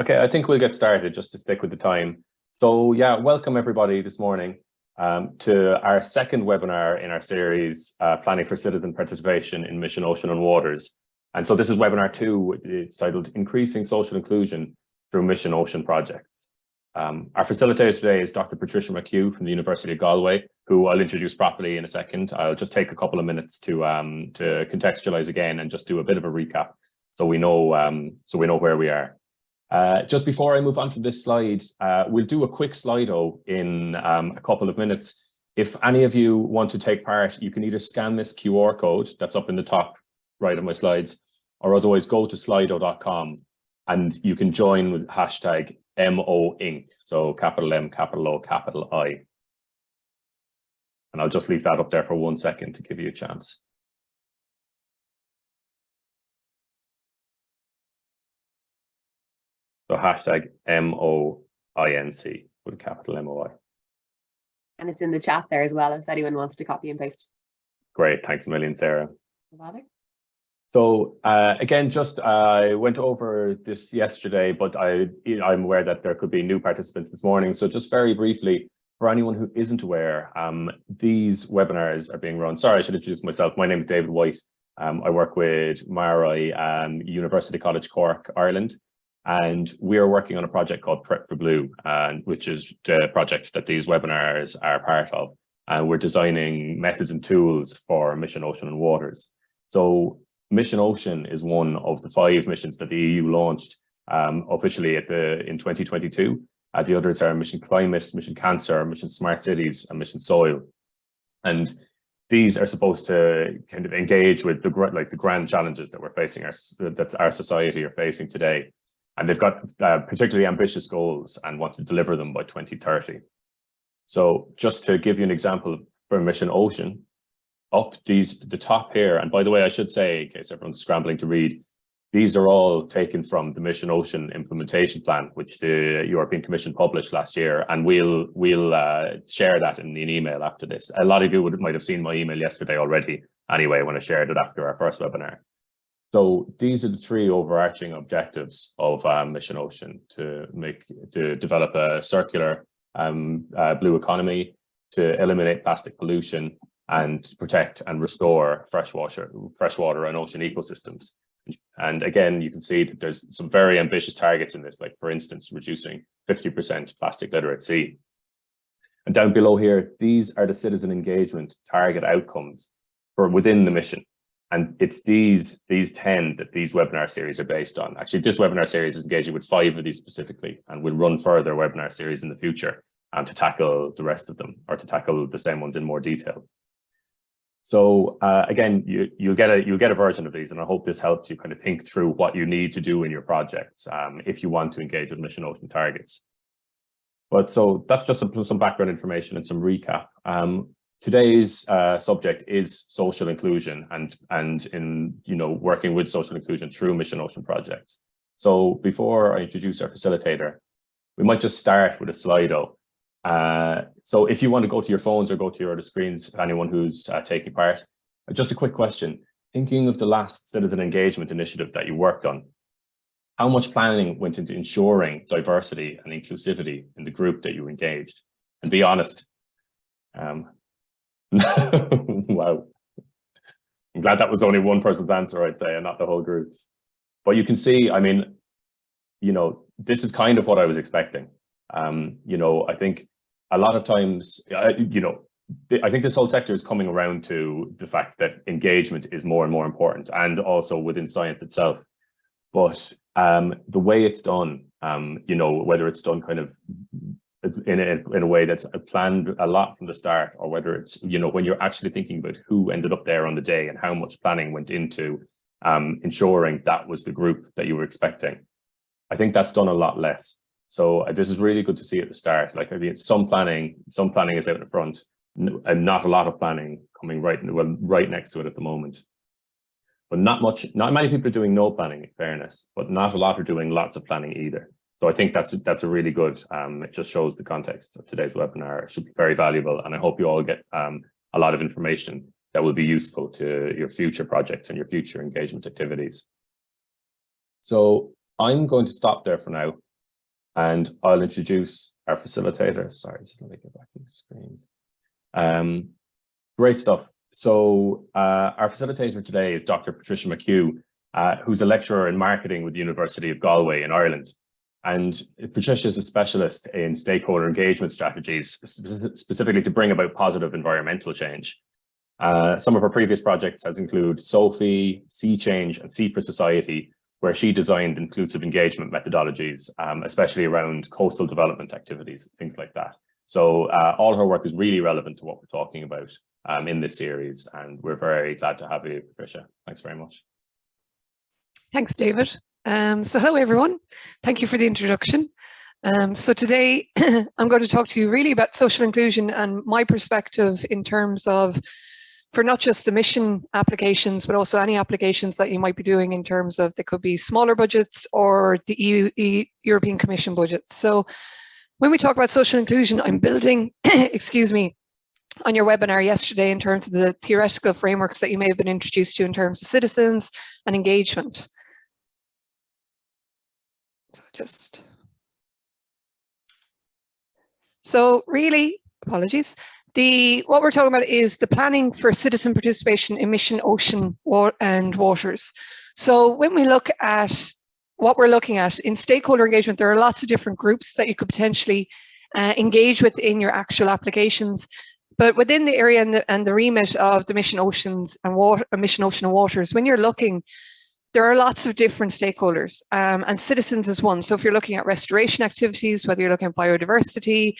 Okay, I think we'll get started just to stick with the time. So yeah, welcome everybody this morning to our second webinar in our series, Planning for Citizen Participation in Mission Ocean and Waters. And so this is webinar 2, it's titled Increasing Social Inclusion Through Mission Ocean Projects. Our facilitator today is Dr. Patricia McHugh from the University of Galway, who I'll introduce properly in a second. I'll just take a couple of minutes to contextualize again and just do a bit of a recap so we know where we are. Just before I move on from this slide, we'll do a quick Slido in a couple of minutes. If any of you want to take part, you can either scan this QR code that's up in the top right of my slides, or otherwise go to slido.com and you can join with hashtag MOINC, so capital M, capital O, capital I. And I'll just leave that up there for 1 second to give you a chance. So hashtag MOINC with a capital MOI. And it's in the chat there as well if anyone wants to copy and paste. Great, thanks a million, Sarah. No bother. So again, I went over this yesterday, but I'm aware that there could be new participants this morning. So just very briefly, for anyone who isn't aware, these webinars are being run. Sorry, I should introduce myself. My name is David White. I work with Marai University College Cork, Ireland. And we are working on a project called PREP4BLUE, which is the project that these webinars are part of. And we're designing methods and tools for Mission Ocean and Waters. So Mission Ocean is one of the 5 missions that the EU launched officially in 2022. The others are Mission Climate, Mission Cancer, Mission Smart Cities, and Mission Soil. And these are supposed to kind of engage with the grand challenges that we're facing, that our society are facing today. And they've got particularly ambitious goals and want to deliver them by 2030. So just to give you an example for Mission Ocean, the top here, and by the way, I should say, in case everyone's scrambling to read, these are all taken from the Mission Ocean implementation plan, which the European Commission published last year, and we'll share that in an email after this. A lot of you might have seen my email yesterday already, anyway, when I shared it after our first webinar. So these are the 3 overarching objectives of Mission Ocean: to develop a circular blue economy, to eliminate plastic pollution, and protect and restore freshwater and ocean ecosystems. And again, you can see that there's some very ambitious targets in this, like for instance, reducing 50% plastic litter at sea. And down below here, these are the citizen engagement target outcomes for within the mission. And it's these 10 that these webinar series are based on. Actually, this webinar series is engaging with 5 of these specifically, and we'll run further webinar series in the future to tackle the rest of them, or to tackle the same ones in more detail. So again, you'll get a version of these, and I hope this helps you kind of think through what you need to do in your projects if you want to engage with Mission Ocean targets. But so that's just some background information and some recap. Today's subject is social inclusion and in working with social inclusion through Mission Ocean projects. So before I introduce our facilitator, we might just start with a Slido. So if you want to go to your phones or go to your other screens, anyone who's taking part, just a quick question. Thinking of the last citizen engagement initiative that you worked on, how much planning went into ensuring diversity and inclusivity in the group that you engaged? And be honest. Wow. I'm glad that was only one person's answer, I'd say, and not the whole group's. But you can see, I mean, this is kind of what I was expecting. I think a lot of times, I think this whole sector is coming around to the fact that engagement is more and more important, and also within science itself. But the way it's done, whether it's done kind of in a way that's planned a lot from the start, or whether it's, when you're actually thinking about who ended up there on the day and how much planning went into ensuring that was the group that you were expecting. I think that's done a lot less. So this is really good to see at the start. Like, I mean, some planning is out in front, and not a lot of planning coming right next to it at the moment. But not many people are doing no planning, in fairness, but not a lot are doing lots of planning either. So I think that's a really good, it just shows the context of today's webinar. It should be very valuable, and I hope you all get a lot of information that will be useful to your future projects and your future engagement activities. So I'm going to stop there for now. And I'll introduce our facilitator. Sorry, just let me get back to the screen. Great stuff. So our facilitator today is Dr. Patricia McHugh, who's a lecturer in marketing with the University of Galway in Ireland. And Patricia is a specialist in stakeholder engagement strategies, specifically to bring about positive environmental change. Some of her previous projects has included SOFI, Sea Change, and Sea for Society, where she designed inclusive engagement methodologies, especially around coastal development activities, things like that. So all her work is really relevant to what we're talking about in this series, and we're very glad to have you, Patricia. Thanks very much. Thanks, David. So hello, everyone. Thank you for the introduction. So today I'm going to talk to you really about social inclusion and my perspective in terms of, for not just the mission applications, but also any applications that you might be doing in terms of, they could be smaller budgets or the European Commission budgets. So when we talk about social inclusion, I'm building, excuse me, on your webinar yesterday in terms of the theoretical frameworks that you may have been introduced to in terms of citizens and engagement. So really, apologies. What we're talking about is the planning for citizen participation in mission, ocean, and waters. So when we look at what we're looking at in stakeholder engagement, there are lots of different groups that you could potentially engage with in your actual applications. But within the area and the remit of the mission, oceans, and mission, ocean, and waters, when you're looking, there are lots of different stakeholders, and citizens is one. So if you're looking at restoration activities, whether you're looking at biodiversity,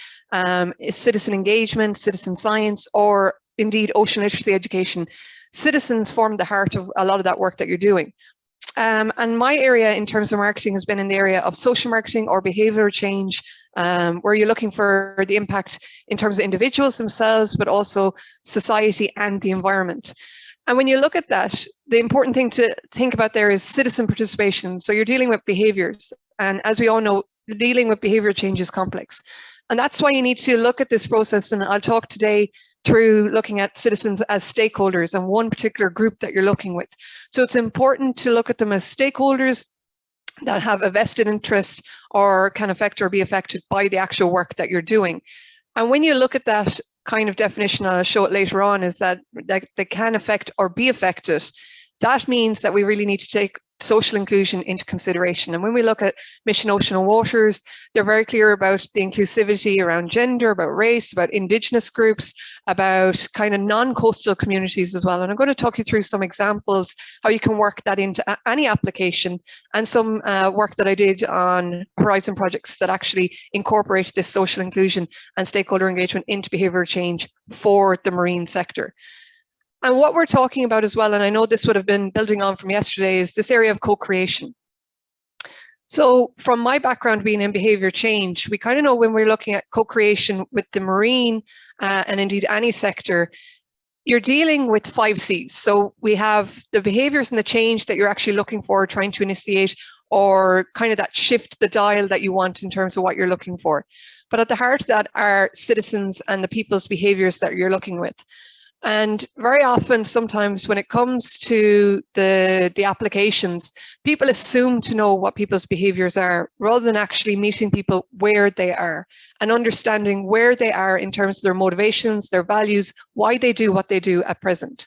citizen engagement, citizen science, or indeed ocean literacy education, citizens form the heart of a lot of that work that you're doing. And my area in terms of marketing has been in the area of social marketing or behavioral change, where you're looking for the impact in terms of individuals themselves, but also society and the environment. And when you look at that, the important thing to think about there is citizen participation. So you're dealing with behaviors. And as we all know, dealing with behavior change is complex. And that's why you need to look at this process. And I'll talk today through looking at citizens as stakeholders and one particular group that you're looking with. So it's important to look at them as stakeholders that have a vested interest or can affect or be affected by the actual work that you're doing. And when you look at that kind of definition, and I'll show it later on, is that they can affect or be affected. That means that we really need to take social inclusion into consideration. And when we look at mission, ocean, and waters, they're very clear about the inclusivity around gender, about race, about indigenous groups, about kind of non-coastal communities as well. And I'm going to talk you through some examples, how you can work that into any application, and some work that I did on Horizon projects that actually incorporate this social inclusion and stakeholder engagement into behavioral change for the marine sector. And what we're talking about as well, and I know this would have been building on from yesterday, is this area of co-creation. So from my background being in behavior change, we kind of know when we're looking at co-creation with the marine and indeed any sector, you're dealing with 5 C's. So we have the behaviors and the change that you're actually looking for, trying to initiate, or kind of that shift the dial that you want in terms of what you're looking for. But at the heart of that are citizens and the people's behaviors that you're looking with. And very often, sometimes when it comes to the applications, people assume to know what people's behaviors are rather than actually meeting people where they are and understanding where they are in terms of their motivations, their values, why they do what they do at present.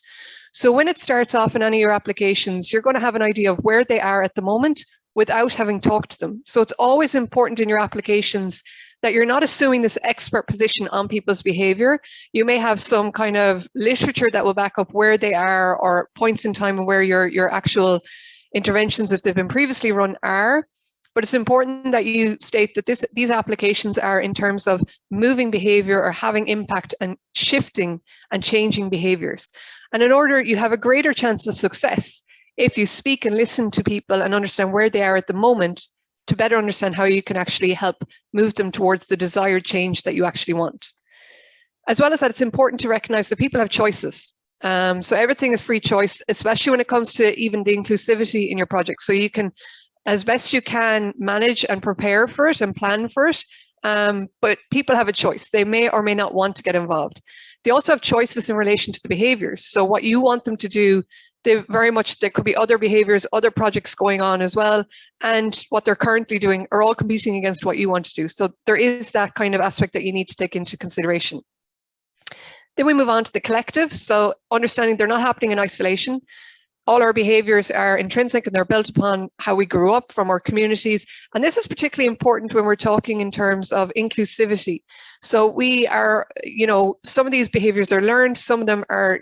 So when it starts off in any of your applications, you're going to have an idea of where they are at the moment without having talked to them. So it's always important in your applications that you're not assuming this expert position on people's behavior. You may have some kind of literature that will back up where they are, or points in time where your actual interventions, if they've been previously run, are. But it's important that you state that these applications are in terms of moving behavior or having impact and shifting and changing behaviors. And in order, you have a greater chance of success if you speak and listen to people and understand where they are at the moment, to better understand how you can actually help move them towards the desired change that you actually want. As well as that, it's important to recognize that people have choices. So everything is free choice, especially when it comes to even the inclusivity in your project. So you can, as best you can, manage and prepare for it and plan for it. But people have a choice. They may or may not want to get involved. They also have choices in relation to the behaviors. So what you want them to do there could be other behaviors, other projects going on as well, and what they're currently doing are all competing against what you want to do. So there is that kind of aspect that you need to take into consideration. Then we move on to the collective. So understanding they're not happening in isolation. All our behaviors are intrinsic and they're built upon how we grew up from our communities. And this is particularly important when we're talking in terms of inclusivity. So we are, some of these behaviors are learned, some of them are,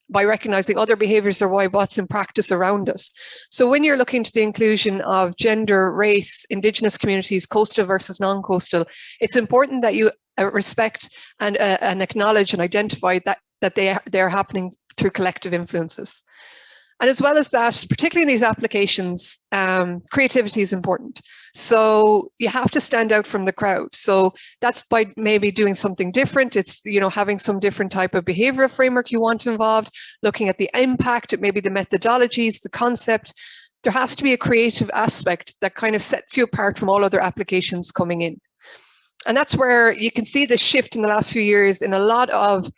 by recognizing other behaviors or what's in practice around us. So when you're looking to the inclusion of gender, race, indigenous communities, coastal versus non-coastal, it's important that you respect and acknowledge and identify that they're happening through collective influences. And as well as that, particularly in these applications, creativity is important. So you have to stand out from the crowd. So that's by maybe doing something different. It's, having some different type of behavioral framework you want involved, looking at the impact, it may be the methodologies, the concept. There has to be a creative aspect that kind of sets you apart from all other applications coming in. And that's where you can see the shift in the last few years in a lot of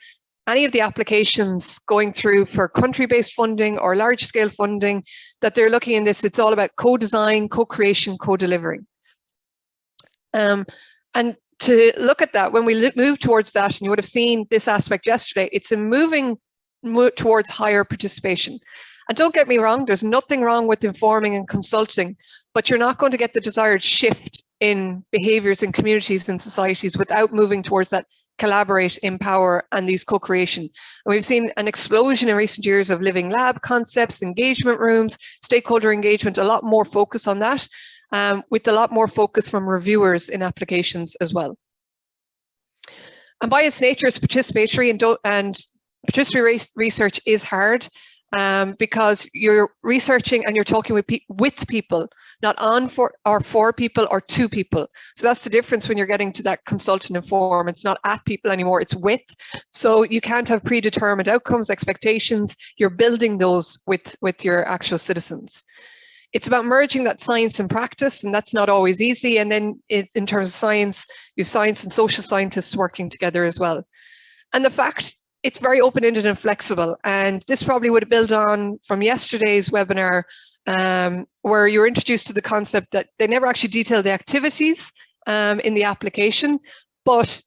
any of the applications going through for country-based funding or large-scale funding, that they're looking in this, it's all about co-design, co-creation, co-delivering. And to look at that, when we move towards that, and you would have seen this aspect yesterday, it's a moving towards higher participation. And don't get me wrong, there's nothing wrong with informing and consulting, but you're not going to get the desired shift in behaviors in communities and societies without moving towards that collaborate, empower, and these co-creation. And we've seen an explosion in recent years of living lab concepts, engagement rooms, stakeholder engagement, a lot more focus on that, with a lot more focus from reviewers in applications as well. And by its nature, it's participatory, and participatory research is hard because you're researching and you're talking with people, not on for people or to people. So that's the difference when you're getting to that consult and inform. It's not at people anymore, it's with. So you can't have predetermined outcomes, expectations. You're building those with your actual citizens. It's about merging that science and practice, and that's not always easy. And then in terms of science, you have science and social scientists working together as well. And the fact it's very open-ended and flexible. And this probably would build on from yesterday's webinar, where you're introduced to the concept that they never actually detail the activities in the application, but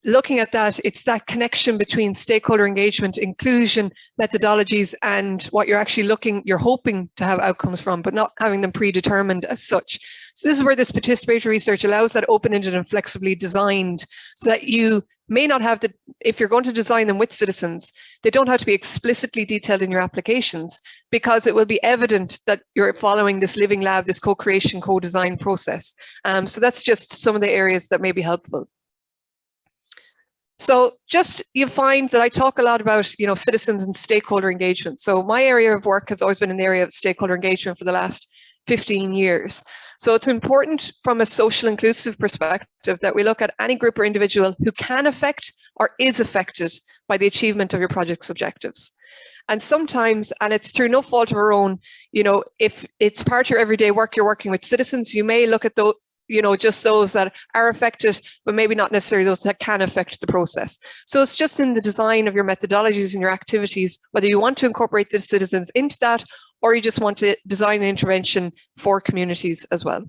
looking at that, it's that connection between stakeholder engagement, inclusion, methodologies, and what you're hoping to have outcomes from, but not having them predetermined as such. So this is where this participatory research allows that open-ended and flexibly designed, so that you may not have if you're going to design them with citizens, they don't have to be explicitly detailed in your applications, because it will be evident that you're following this living lab, this co-creation, co-design process. So that's just some of the areas that may be helpful. So you find that I talk a lot about, citizens and stakeholder engagement. So my area of work has always been in the area of stakeholder engagement for the last 15 years. So it's important from a social inclusive perspective that we look at any group or individual who can affect or is affected by the achievement of your project's objectives. And sometimes, and it's through no fault of our own, if it's part of your everyday work, you're working with citizens, you may look at those, just those that are affected, but maybe not necessarily those that can affect the process. So it's just in the design of your methodologies and your activities, whether you want to incorporate the citizens into that, or you just want to design an intervention for communities as well.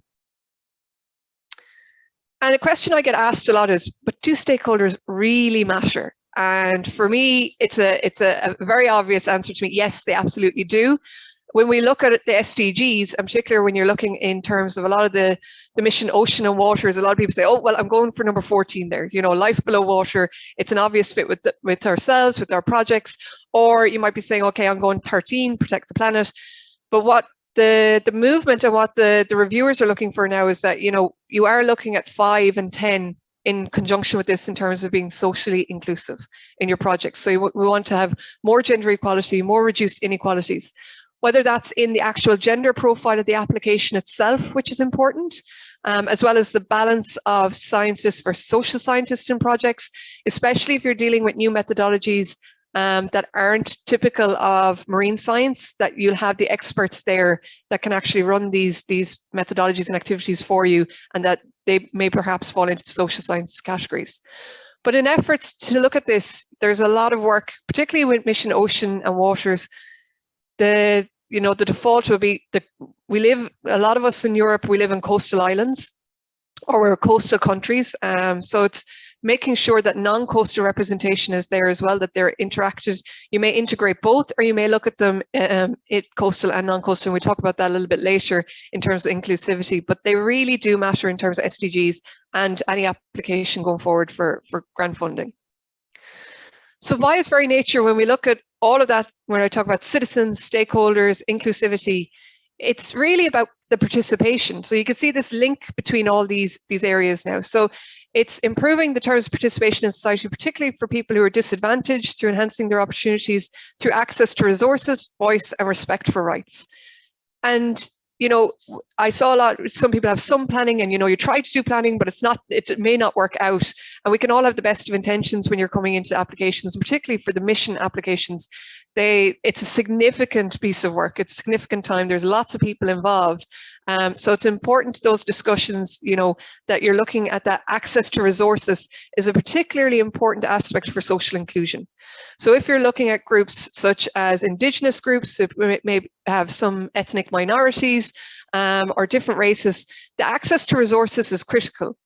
And a question I get asked a lot is, but do stakeholders really matter? And for me, it's a very obvious answer to me. Yes, they absolutely do. When we look at the SDGs, in particular, when you're looking in terms of a lot of the mission ocean and waters, a lot of people say, oh, well, I'm going for number 14 there, life below water. It's an obvious fit with ourselves, with our projects. Or you might be saying, okay, I'm going 13, protect the planet. But what the movement and what the reviewers are looking for now is that, you are looking at 5 and 10 in conjunction with this in terms of being socially inclusive in your projects. So we want to have more gender equality, more reduced inequalities, whether that's in the actual gender profile of the application itself, which is important, as well as the balance of scientists versus social scientists in projects, especially if you're dealing with new methodologies that aren't typical of marine science, that you'll have the experts there that can actually run these methodologies and activities for you, and that they may perhaps fall into the social science categories. But in efforts to look at this, there's a lot of work, particularly with Mission Ocean and Waters, the default would be a lot of us in Europe, we live in coastal islands or we're coastal countries. So it's making sure that non-coastal representation is there as well, that they're interacted. You may integrate both, or you may look at them coastal and non-coastal. And we talk about that a little bit later in terms of inclusivity, but they really do matter in terms of SDGs and any application going forward for grant funding. So by its very nature, when we look at all of that, when I talk about citizens, stakeholders, inclusivity, it's really about the participation. So you can see this link between all these areas now. So it's improving the terms of participation in society, particularly for people who are disadvantaged, through enhancing their opportunities, through access to resources, voice, and respect for rights. And I saw some people have some planning, and you try to do planning, but it may not work out. And we can all have the best of intentions when you're coming into applications, particularly for the mission applications. It's a significant piece of work. It's significant time. There's lots of people involved. So it's important, those discussions, that you're looking at, that access to resources is a particularly important aspect for social inclusion. So if you're looking at groups such as indigenous groups, that may have some ethnic minorities or different races, the access to resources is critical.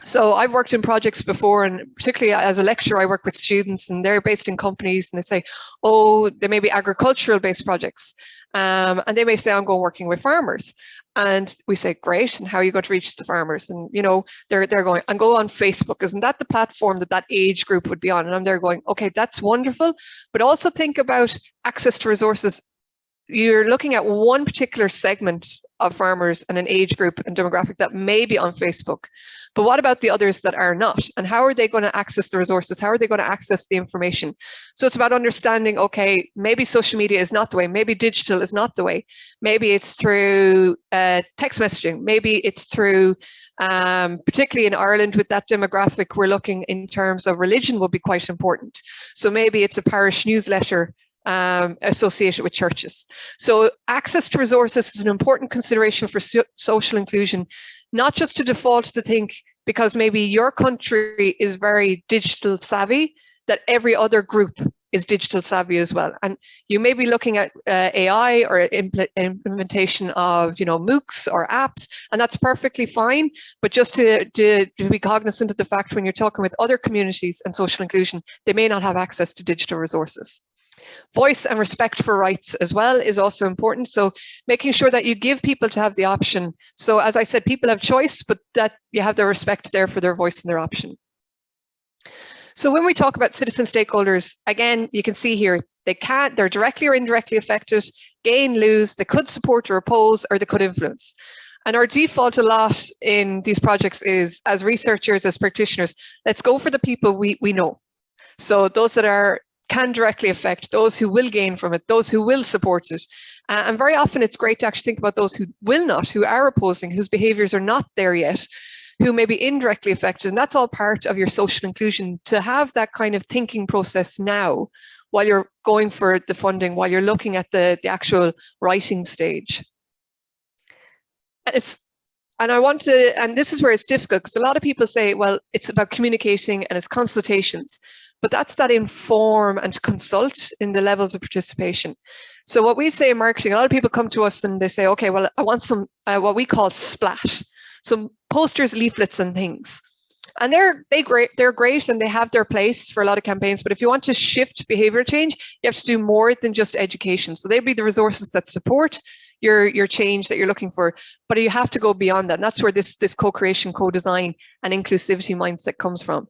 So I've worked in projects before, and particularly as a lecturer, I work with students, and they're based in companies, and they say, oh, they may be agricultural based projects. And they may say, I'm going working with farmers. And we say, great, and how are you going to reach the farmers? And they're going, and go on Facebook. Isn't that the platform that age group would be on? And I'm there going, okay, that's wonderful. But also think about access to resources. You're looking at one particular segment of farmers and an age group and demographic that may be on Facebook. But what about the others that are not? And how are they going to access the resources? How are they going to access the information? So it's about understanding, okay, maybe social media is not the way. Maybe digital is not the way. Maybe it's through text messaging. Maybe it's through, particularly in Ireland with that demographic, we're looking in terms of religion will be quite important. So maybe it's a parish newsletter associated with churches. So access to resources is an important consideration for social inclusion, not just to default to think because maybe your country is very digital savvy, that every other group is digital savvy as well. And you may be looking at AI or implementation of MOOCs or apps, and that's perfectly fine. But just to be cognizant of the fact when you're talking with other communities and social inclusion, they may not have access to digital resources. Voice and respect for rights as well is also important. So making sure that you give people to have the option. So as I said, people have choice, but that you have the respect there for their voice and their option. So when we talk about citizen stakeholders, again, you can see here, they're directly or indirectly affected, gain, lose, they could support or oppose, or they could influence. And our default a lot in these projects is, as researchers, as practitioners, let's go for the people we know. So those that can directly affect, those who will gain from it, those who will support it. And very often it's great to actually think about those who will not, who are opposing, whose behaviours are not there yet, who may be indirectly affected. And that's all part of your social inclusion, to have that kind of thinking process now while you're going for the funding, while you're looking at the actual writing stage. And this is where it's difficult, because a lot of people say, well, it's about communicating and it's consultations. But that's that inform and consult in the levels of participation. So what we say in marketing, a lot of people come to us and they say, okay, well, I want some, what we call splat, some posters, leaflets and things. And they're great and they have their place for a lot of campaigns. But if you want to shift behavior change, you have to do more than just education. So they'd be the resources that support your change that you're looking for. But you have to go beyond that. And that's where this co-creation, co-design and inclusivity mindset comes from.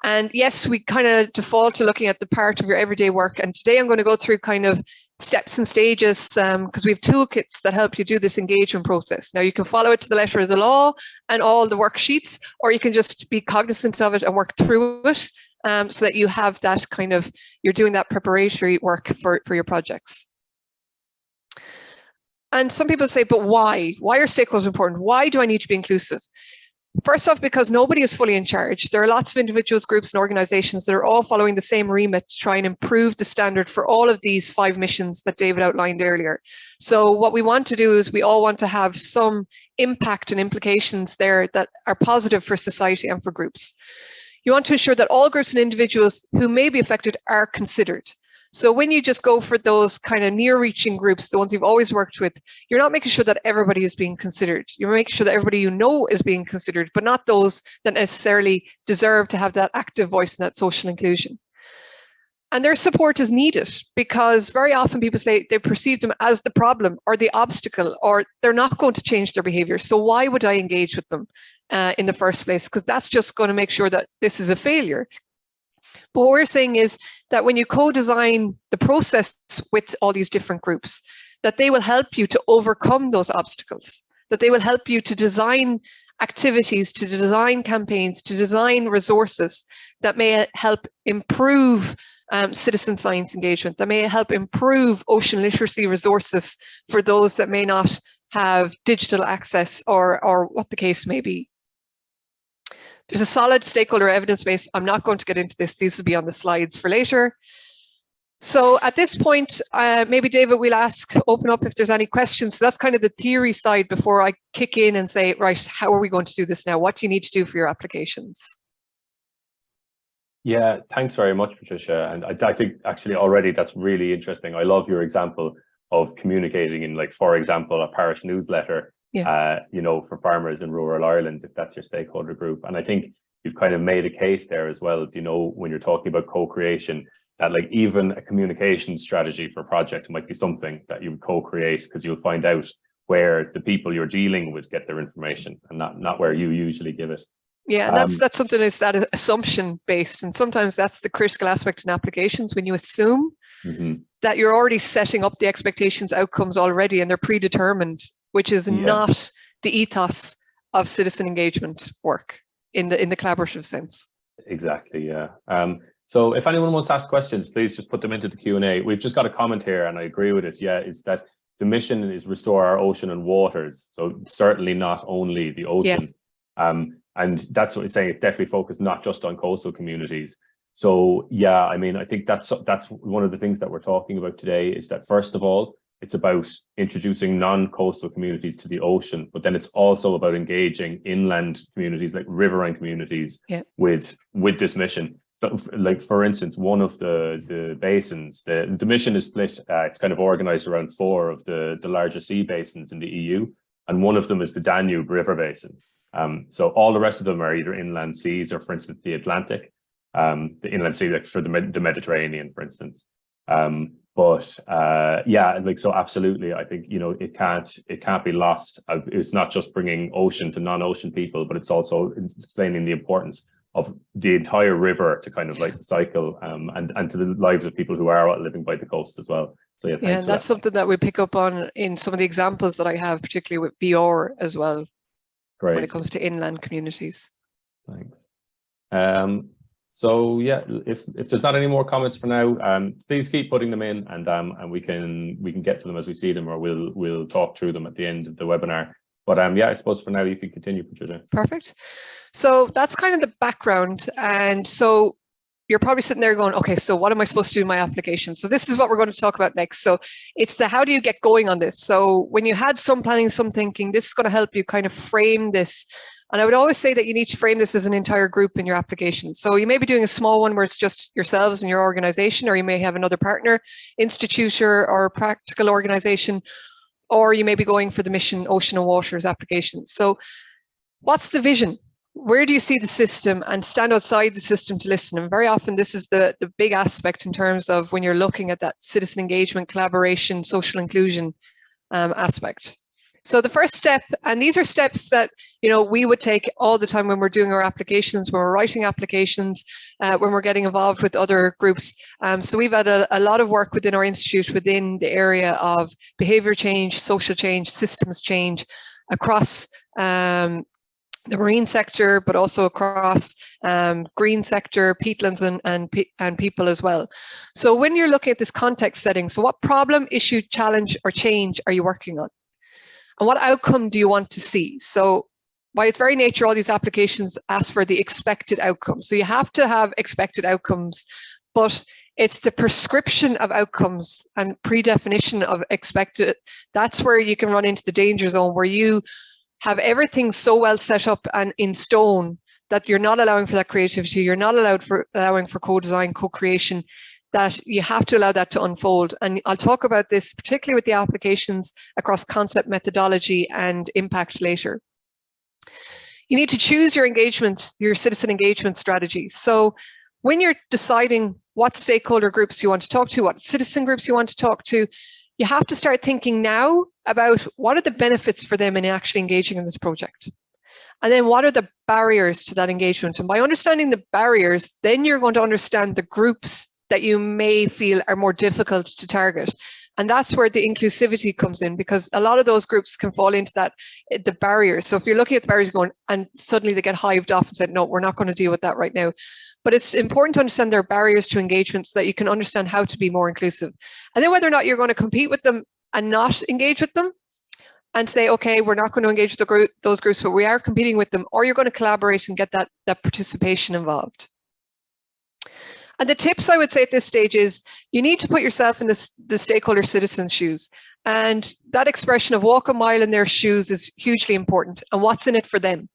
And yes, we kind of default to looking at the part of your everyday work. And today I'm going to go through kind of steps and stages because we have toolkits that help you do this engagement process. Now you can follow it to the letter of the law and all the worksheets, or you can just be cognizant of it and work through it so that you have that kind of, you're doing that preparatory work for your projects. And some people say, but why? Why are stakeholders important? Why do I need to be inclusive? First off, because nobody is fully in charge. There are lots of individuals, groups and organizations that are all following the same remit to try and improve the standard for all of these 5 missions that David outlined earlier. So what we want to do is we all want to have some impact and implications there that are positive for society and for groups. You want to ensure that all groups and individuals who may be affected are considered. So when you just go for those kind of near-reaching groups, the ones you've always worked with, you're not making sure that everybody is being considered. You're making sure that everybody you know is being considered, but not those that necessarily deserve to have that active voice in that social inclusion. And their support is needed, because very often people say they perceive them as the problem or the obstacle, or they're not going to change their behavior. So why would I engage with them in the first place? Because that's just going to make sure that this is a failure. But what we're saying is that when you co-design the process with all these different groups, that they will help you to overcome those obstacles, that they will help you to design activities, to design campaigns, to design resources that may help improve citizen science engagement, that may help improve ocean literacy resources for those that may not have digital access, or what the case may be. There's a solid stakeholder evidence base. I'm not going to get into this. These will be on the slides for later. So at this point, maybe David, we'll open up if there's any questions. So that's kind of the theory side before I kick in and say, right, how are we going to do this now? What do you need to do for your applications? Yeah, thanks very much, Patricia. And I think actually already that's really interesting. I love your example of communicating in, like, for example, a parish newsletter, you know, for farmers in rural Ireland, if that's your stakeholder group. And I think you've kind of made a case there as well, you know, when you're talking about co-creation, that like even a communication strategy for a project might be something that you would co-create, because you'll find out where the people you're dealing with get their information, and not where you usually give it. Yeah, and that's something is that assumption based, and sometimes that's the critical aspect in applications, when you assume that you're already setting up the expectations outcomes already, and they're predetermined, which is not the ethos of citizen engagement work in the collaborative sense. Exactly. Yeah. So if anyone wants to ask questions, please just put them into the Q&A. We've just got a comment here, and I agree with it. Yeah, is that the mission is restore our ocean and waters. So certainly not only the ocean. And that's what it's saying. It's definitely focused not just on coastal communities. So yeah, I mean, I think that's one of the things that we're talking about today, is that first of all, it's about introducing non-coastal communities to the ocean, but then it's also about engaging inland communities, like riverine communities, with this mission. So, like, for instance, one of the basins, the mission is split. It's kind of organized around 4 of the larger sea basins in the EU, and one of them is the Danube River Basin. So all the rest of them are either inland seas, or, for instance, the Atlantic, the inland sea, like for the Mediterranean, for instance. Yeah, like, so absolutely, I think, you know, it can't be lost. It's not just bringing ocean to non-ocean people, but it's also explaining the importance of the entire river to kind of like cycle, and to the lives of people who are living by the coast as well. So yeah, and that's something that we pick up on in some of the examples that I have, particularly with VR as well. Great. When it comes to inland communities. Thanks. So yeah, if there's not any more comments for now, please keep putting them in, and we can get to them as we see them, or we'll talk through them at the end of the webinar. But yeah, I suppose for now you can continue, Patricia. Perfect. So that's kind of the background, and so you're probably sitting there going, okay, so what am I supposed to do in my application? So this is what we're going to talk about next. So it's the how do you get going on this? So when you had some planning, some thinking, this is going to help you kind of frame this. And I would always say that you need to frame this as an entire group in your application. So you may be doing a small one where it's just yourselves and your organization, or you may have another partner, institute, or practical organization, or you may be going for the mission, ocean and waters applications. So what's the vision? Where do you see the system, and stand outside the system to listen? And very often this is the big aspect in terms of when you're looking at that citizen engagement, collaboration, social inclusion aspect. So the first step, and these are steps that, you know, we would take all the time when we're doing our applications, when we're writing applications, when we're getting involved with other groups. So we've had a lot of work within our institute within the area of behavior change, social change, systems change across the marine sector, but also across green sector, peatlands and people as well. So when you're looking at this context setting, so what problem, issue, challenge, or change are you working on? And what outcome do you want to see? So by its very nature, all these applications ask for the expected outcomes. So you have to have expected outcomes, but it's the prescription of outcomes and predefinition of expected. That's where you can run into the danger zone, where you have everything so well set up and in stone that you're not allowing for that creativity. You're not allowing for co-design, co-creation. that you have to allow that to unfold. And I'll talk about this particularly with the applications across concept, methodology, and impact later. You need to choose your engagement, your citizen engagement strategy. So when you're deciding what stakeholder groups you want to talk to, what citizen groups you want to talk to, you have to start thinking now about what are the benefits for them in actually engaging in this project. And then what are the barriers to that engagement? And by understanding the barriers, then you're going to understand the groups that you may feel are more difficult to target. And that's where the inclusivity comes in, because a lot of those groups can fall into that, the barriers. So if you're looking at the barriers going, and suddenly they get hived off and said, no, we're not going to deal with that right now. But it's important to understand their barriers to engagement so that you can understand how to be more inclusive. And then whether or not you're going to compete with them and not engage with them and say, okay, we're not going to engage with those groups, but we are competing with them, or you're going to collaborate and get that participation involved. And the tips I would say at this stage is you need to put yourself in the stakeholder citizen's shoes. And that expression of walk a mile in their shoes is hugely important. And what's in it for them?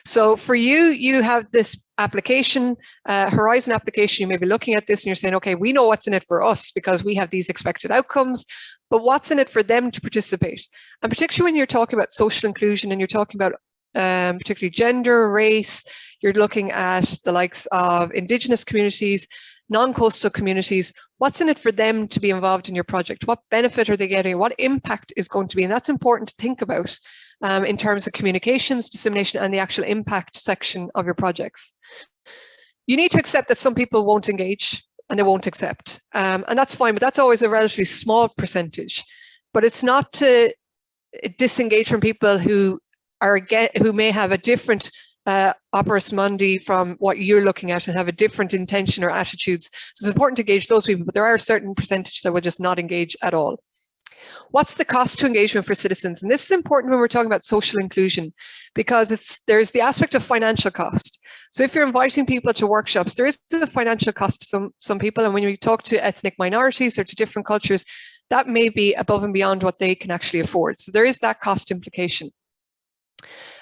So for you, you have this application, Horizon application, you may be looking at this and you're saying, okay, we know what's in it for us because we have these expected outcomes, but what's in it for them to participate? And particularly when you're talking about social inclusion and you're talking about particularly gender, race, you're looking at the likes of indigenous communities, non-coastal communities, what's in it for them to be involved in your project? What benefit are they getting? What impact is going to be? And that's important to think about in terms of communications, dissemination, and the actual impact section of your projects. You need to accept that some people won't engage and they won't accept. And that's fine, but that's always a relatively small percentage. But it's not to disengage from people who may have a different operas mundi from what you're looking at and have a different intention or attitudes. So it's important to engage those people, but there are a certain percentage that will just not engage at all. What's the cost to engagement for citizens? And this is important when we're talking about social inclusion, because there's the aspect of financial cost. So if you're inviting people to workshops, there is a financial cost to some people. And when you talk to ethnic minorities or to different cultures, that may be above and beyond what they can actually afford. So there is that cost implication.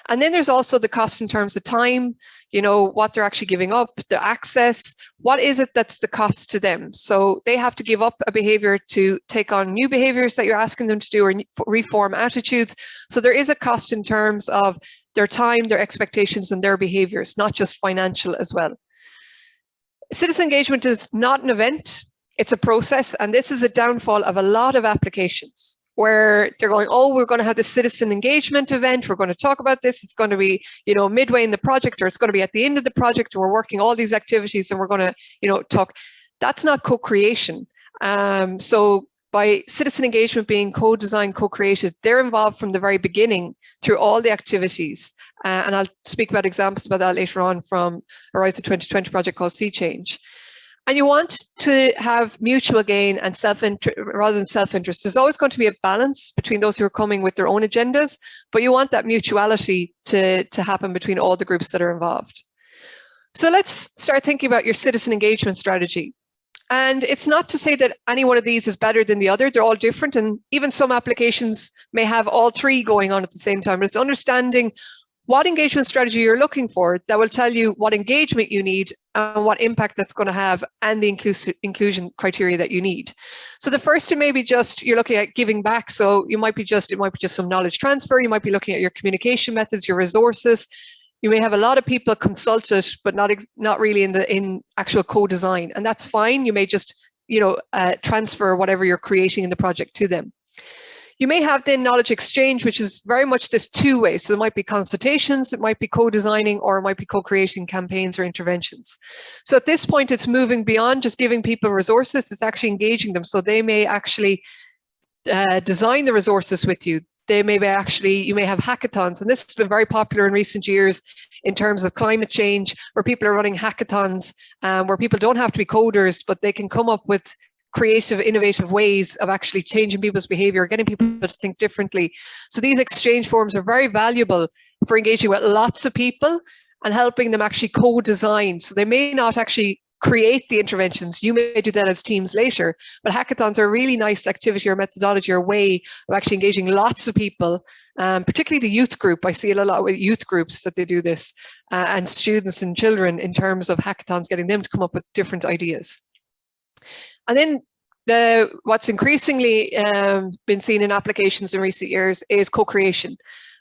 And then there's also the cost in terms of time, you know, what they're actually giving up, the access, what is it that's the cost to them? So they have to give up a behavior to take on new behaviors that you're asking them to do or reform attitudes. So there is a cost in terms of their time, their expectations, and their behaviors, not just financial as well. Citizen engagement is not an event, it's a process. And this is a downfall of a lot of applications, where they're going, oh, we're going to have this citizen engagement event. We're going to talk about this. It's going to be, you know, midway in the project, or it's going to be at the end of the project. And we're working all these activities and we're going to, you know, talk. That's not co-creation. So by citizen engagement being co-designed, co-created, they're involved from the very beginning through all the activities. And I'll speak about examples about that later on from Horizon 2020 project called Sea Change. And you want to have mutual gain and self-interest rather than self-interest. There's always going to be a balance between those who are coming with their own agendas, but you want that mutuality to happen between all the groups that are involved. So let's start thinking about your citizen engagement strategy. And it's not to say that any one of these is better than the other. They're all different. And even some applications may have all three going on at the same time. But it's understanding what engagement strategy you're looking for that will tell you what engagement you need and what impact that's going to have and the inclusion criteria that you need. So the first, it may be just you're looking at giving back. So it might be just some knowledge transfer. You might be looking at your communication methods, your resources. You may have a lot of people consulted, but not really in actual co-design, and that's fine. You may just transfer whatever you're creating in the project to them. You may have then knowledge exchange, which is very much this two-way. So it might be consultations, it might be co-designing, or it might be co-creating campaigns or interventions. So at this point, it's moving beyond just giving people resources, it's actually engaging them. So they may actually design the resources with you. You may have hackathons, and this has been very popular in recent years in terms of climate change, where people are running hackathons, where people don't have to be coders, but they can come up with creative, innovative ways of actually changing people's behavior, getting people to think differently. So these exchange forums are very valuable for engaging with lots of people and helping them actually co-design. So they may not actually create the interventions. You may do that as teams later, but hackathons are a really nice activity or methodology or way of actually engaging lots of people, particularly the youth group. I see it a lot with youth groups that they do this, and students and children in terms of hackathons, getting them to come up with different ideas. And then what's increasingly been seen in applications in recent years is co-creation,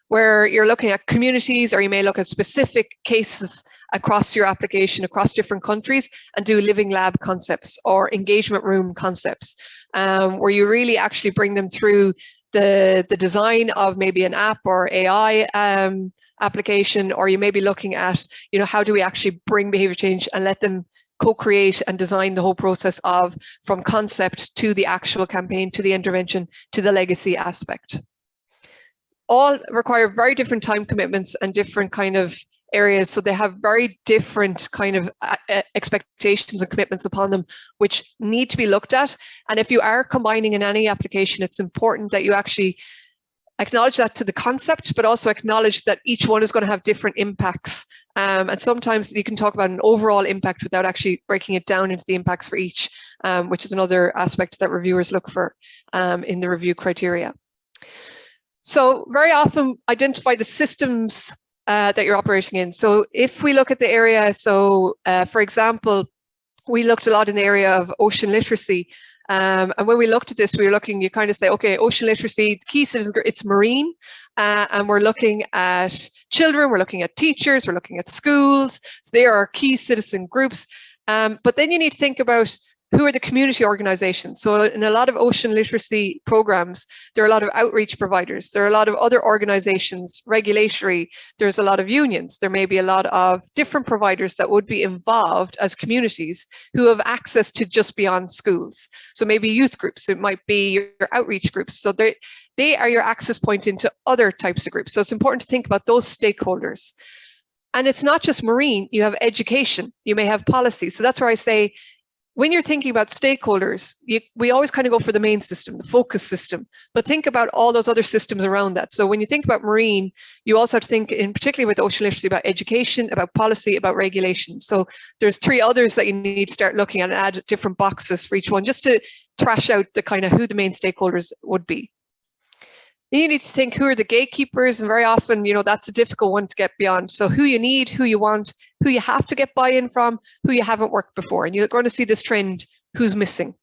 where you're looking at communities, or you may look at specific cases across your application, across different countries, and do living lab concepts or engagement room concepts, where you really actually bring them through the design of maybe an app or AI application, or you may be looking at, how do we actually bring behavior change and let them co-create and design the whole process from concept to the actual campaign, to the intervention, to the legacy aspect. All require very different time commitments and different kind of areas, so they have very different kind of expectations and commitments upon them, which need to be looked at. And if you are combining in any application, it's important that you actually acknowledge that to the concept, but also acknowledge that each one is going to have different impacts. And sometimes you can talk about an overall impact without actually breaking it down into the impacts for each, which is another aspect that reviewers look for in the review criteria. So very often identify the systems that you're operating in. So if we look at the area, for example, we looked a lot in the area of ocean literacy. And when we looked at this, we were looking, you kind of say, okay, ocean literacy, key citizen group, it's marine. And we're looking at children, we're looking at teachers, we're looking at schools. So they are our key citizen groups. But then you need to think about who are the community organizations. So in a lot of ocean literacy programs, there are a lot of outreach providers. There are a lot of other organizations, regulatory. There's a lot of unions. There may be a lot of different providers that would be involved as communities who have access to just beyond schools. So maybe youth groups, it might be your outreach groups. So they are your access point into other types of groups. So it's important to think about those stakeholders. And it's not just marine, you have education, you may have policy. So that's where I say, when you're thinking about stakeholders, we always kind of go for the main system, the focus system, but think about all those other systems around that. So when you think about marine, you also have to think, in particularly with ocean literacy, about education, about policy, about regulation. So there's 3 others that you need to start looking at and add different boxes for each one, just to thrash out the kind of who the main stakeholders would be. Then you need to think, who are the gatekeepers? And very often, that's a difficult one to get beyond. So who you need, who you want, who you have to get buy-in from, who you haven't worked before. And you're going to see this trend, who's missing,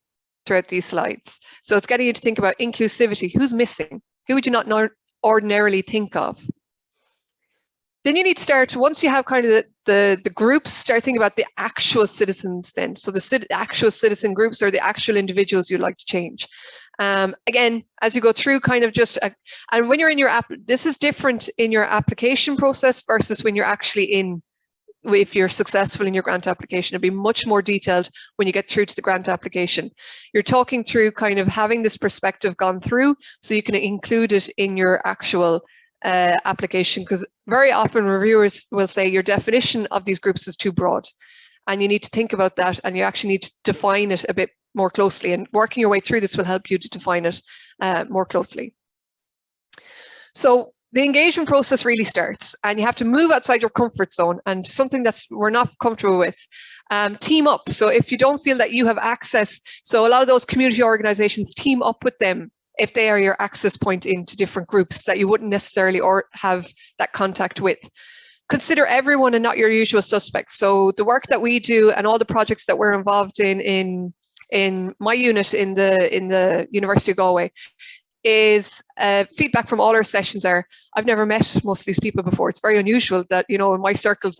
throughout these slides. So it's getting you to think about inclusivity. Who's missing? Who would you not ordinarily think of? Then you need to start, once you have kind of the groups, start thinking about the actual citizens then. So the actual citizen groups are the actual individuals you'd like to change. Again, as you go through kind of and when you're in your app, this is different in your application process versus when you're actually if you're successful in your grant application. It'll be much more detailed when you get through to the grant application. You're talking through kind of having this perspective gone through so you can include it in your actual application, because very often reviewers will say your definition of these groups is too broad, and you need to think about that, and you actually need to define it a bit more closely, and working your way through this will help you to define it more closely. So the engagement process really starts, and you have to move outside your comfort zone and something we're not comfortable with. Team up. So if you don't feel that you have access, so a lot of those community organizations, team up with them if they are your access point into different groups that you wouldn't necessarily have that contact with. Consider everyone and not your usual suspects. So the work that we do and all the projects that we're involved in my unit in the University of Galway is feedback from all our sessions are, I've never met most of these people before. It's very unusual that, in my circles,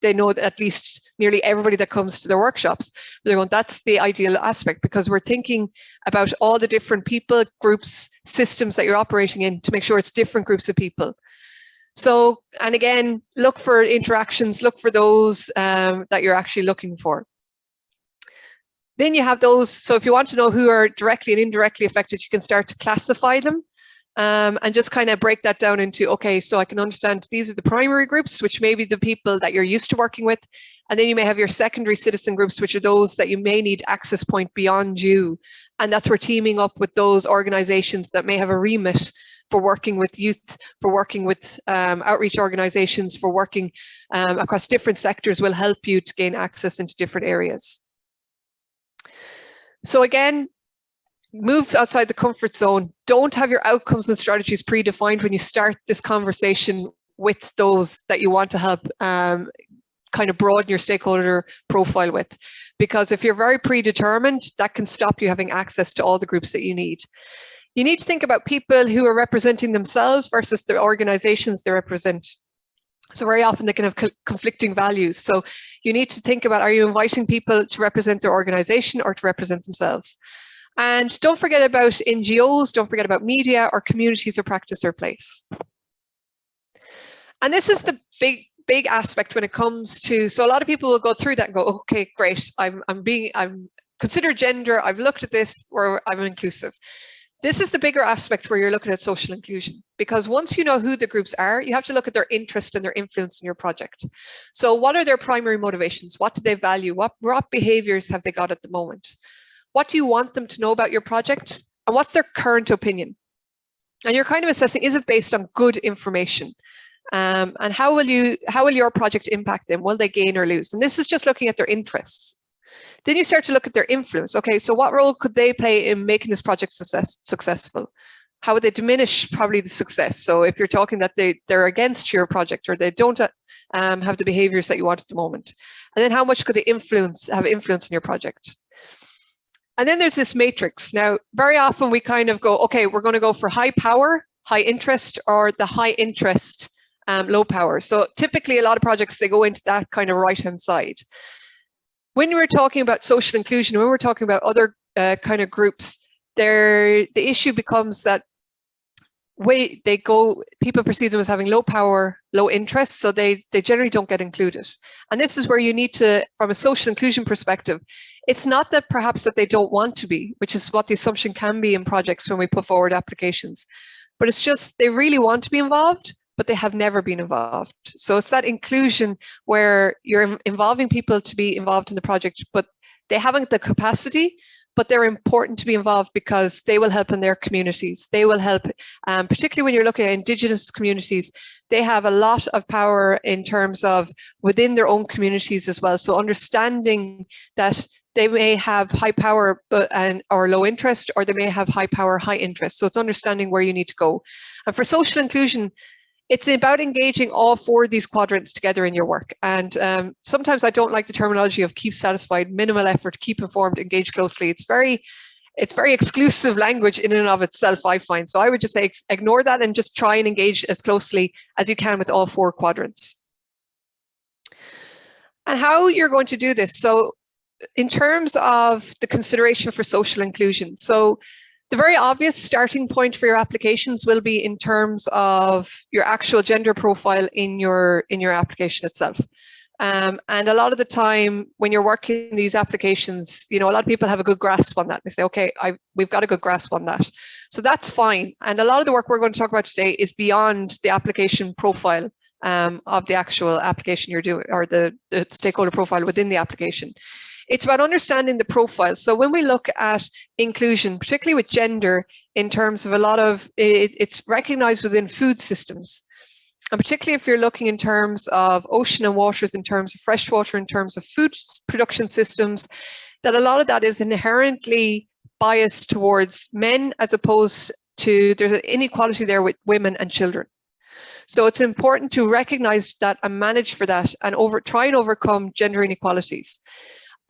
they know at least nearly everybody that comes to their workshops. They're going, that's the ideal aspect, because we're thinking about all the different people, groups, systems that you're operating in to make sure it's different groups of people. So, and again, look for interactions, look for those that you're actually looking for. Then you have those, so if you want to know who are directly and indirectly affected, you can start to classify them and just kind of break that down into, okay, so I can understand these are the primary groups, which may be the people that you're used to working with. And then you may have your secondary citizen groups, which are those that you may need access point beyond you. And that's where teaming up with those organizations that may have a remit for working with youth, for working with outreach organizations, for working across different sectors will help you to gain access into different areas. So again, move outside the comfort zone. Don't have your outcomes and strategies predefined when you start this conversation with those that you want to help kind of broaden your stakeholder profile with. Because if you're very predetermined, that can stop you having access to all the groups that you need. You need to think about people who are representing themselves versus the organizations they represent. So very often they can have conflicting values. So you need to think about, are you inviting people to represent their organization or to represent themselves? And don't forget about NGOs, don't forget about media or communities or practice or place. And this is the big aspect when it comes to, so a lot of people will go through that and go, okay, great, I'm consider gender, I've looked at this, or I'm inclusive. This is the bigger aspect where you're looking at social inclusion, because once you know who the groups are, you have to look at their interest and their influence in your project. So what are their primary motivations? What do they value? What behaviors have they got at the moment? What do you want them to know about your project? And what's their current opinion? And you're kind of assessing, is it based on good information? And how will your project impact them? Will they gain or lose? And this is just looking at their interests. Then you start to look at their influence. Okay, so what role could they play in making this project successful? How would they diminish probably the success? So if you're talking that they're against your project or they don't have the behaviors that you want at the moment. And then how much could they have influence in your project? And then there's this matrix. Now, very often we kind of go, okay, we're going to go for high power, high interest, or the high interest, low power. So typically a lot of projects, they go into that kind of right-hand side. When we're talking about social inclusion, when we're talking about other kind of groups, the issue becomes that people perceive them as having low power, low interest, so they generally don't get included. And this is where you need to, from a social inclusion perspective, it's not that perhaps that they don't want to be, which is what the assumption can be in projects when we put forward applications, but it's just they really want to be involved, but they have never been involved. So it's that inclusion where you're involving people to be involved in the project, but they haven't the capacity, but they're important to be involved because they will help in their communities. They will help, particularly when you're looking at indigenous communities, they have a lot of power in terms of within their own communities as well. So understanding that they may have high power or low interest, or they may have high power, high interest. So it's understanding where you need to go. And for social inclusion, it's about engaging all four of these quadrants together in your work. And sometimes I don't like the terminology of keep satisfied, minimal effort, keep informed, engage closely. It's very exclusive language in and of itself, I find. So I would just say ignore that and just try and engage as closely as you can with all four quadrants. And how you're going to do this. So in terms of the consideration for social inclusion, so the very obvious starting point for your applications will be in terms of your actual gender profile in your application itself. And a lot of the time when you're working these applications, a lot of people have a good grasp on that. They say, okay, we've got a good grasp on that. So that's fine. And a lot of the work we're going to talk about today is beyond the application profile of the actual application you're doing, or the stakeholder profile within the application. It's about understanding the profile. So when we look at inclusion, particularly with gender, in terms of a lot of, it's recognized within food systems. And particularly if you're looking in terms of ocean and waters, in terms of fresh water, in terms of food production systems, that a lot of that is inherently biased towards men, as opposed to, there's an inequality there with women and children. So it's important to recognize that and manage for that and try and overcome gender inequalities.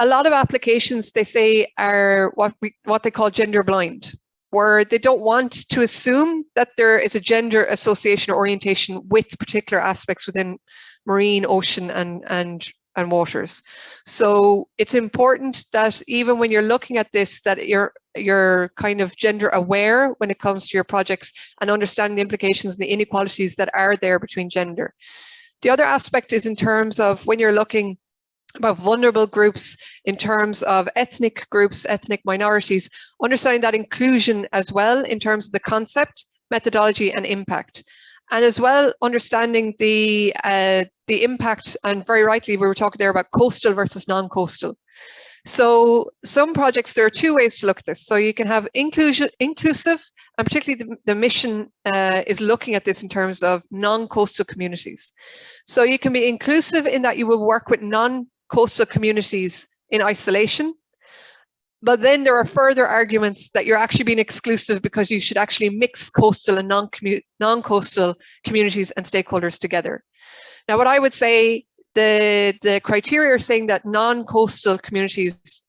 A lot of applications, they say, are what they call gender blind, where they don't want to assume that there is a gender association or orientation with particular aspects within marine, ocean, and waters. So it's important that even when you're looking at this, that you're kind of gender aware when it comes to your projects and understanding the implications and the inequalities that are there between gender. The other aspect is in terms of when you're looking about vulnerable groups, in terms of ethnic groups, ethnic minorities, understanding that inclusion as well in terms of the concept, methodology, and impact. And as well, understanding the impact, and very rightly, we were talking there about coastal versus non-coastal. So some projects, there are two ways to look at this. So you can have inclusive, and particularly the mission is looking at this in terms of non-coastal communities. So you can be inclusive in that you will work with non-coastal communities in isolation, but then there are further arguments that you're actually being exclusive because you should actually mix coastal and non-coastal communities and stakeholders together. Now, what I would say, the criteria are saying that non-coastal communities,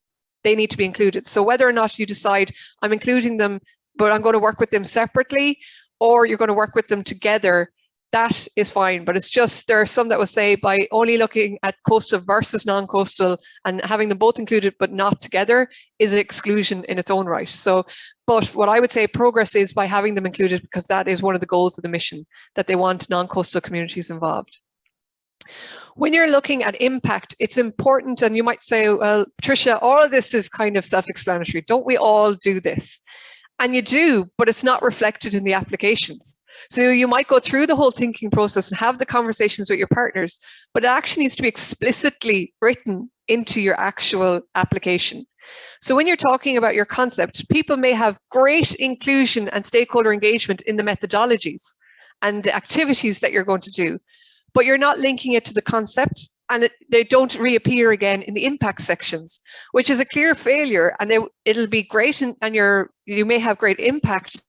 they need to be included. So whether or not you decide I'm including them, but I'm going to work with them separately, or you're going to work with them together, that is fine. But it's just, there are some that will say by only looking at coastal versus non-coastal and having them both included but not together is an exclusion in its own right. So, but what I would say progress is by having them included, because that is one of the goals of the mission, that they want non-coastal communities involved. When you're looking at impact, it's important, and you might say, well, Patricia, all of this is kind of self-explanatory. Don't we all do this? And you do, but it's not reflected in the applications. So you might go through the whole thinking process and have the conversations with your partners, but it actually needs to be explicitly written into your actual application. So when you're talking about your concept, people may have great inclusion and stakeholder engagement in the methodologies and the activities that you're going to do, but you're not linking it to the concept, and they don't reappear again in the impact sections, which is a clear failure. And it'll be great, and you may have great impact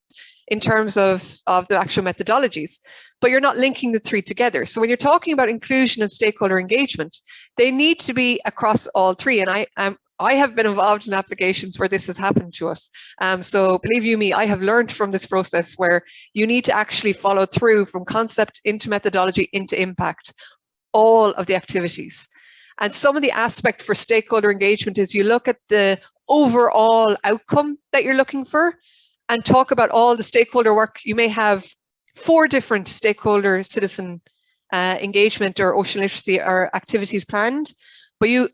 in terms of the actual methodologies, but you're not linking the three together. So when you're talking about inclusion and stakeholder engagement, they need to be across all three. And I have been involved in applications where this has happened to us. So believe you me, I have learned from this process where you need to actually follow through from concept into methodology into impact, all of the activities. And some of the aspect for stakeholder engagement is you look at the overall outcome that you're looking for and talk about all the stakeholder work. You may have 4 different stakeholder citizen engagement or ocean literacy or activities planned, but you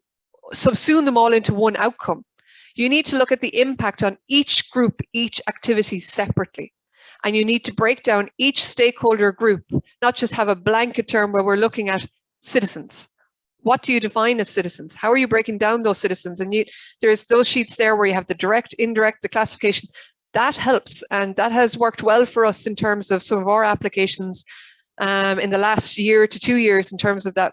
subsume them all into one outcome. You need to look at the impact on each group, each activity separately. And you need to break down each stakeholder group, not just have a blanket term where we're looking at citizens. What do you define as citizens? How are you breaking down those citizens? And there's those sheets there where you have the direct, indirect, the classification. That helps, and that has worked well for us in terms of some of our applications in the last year to 2 years in terms of that,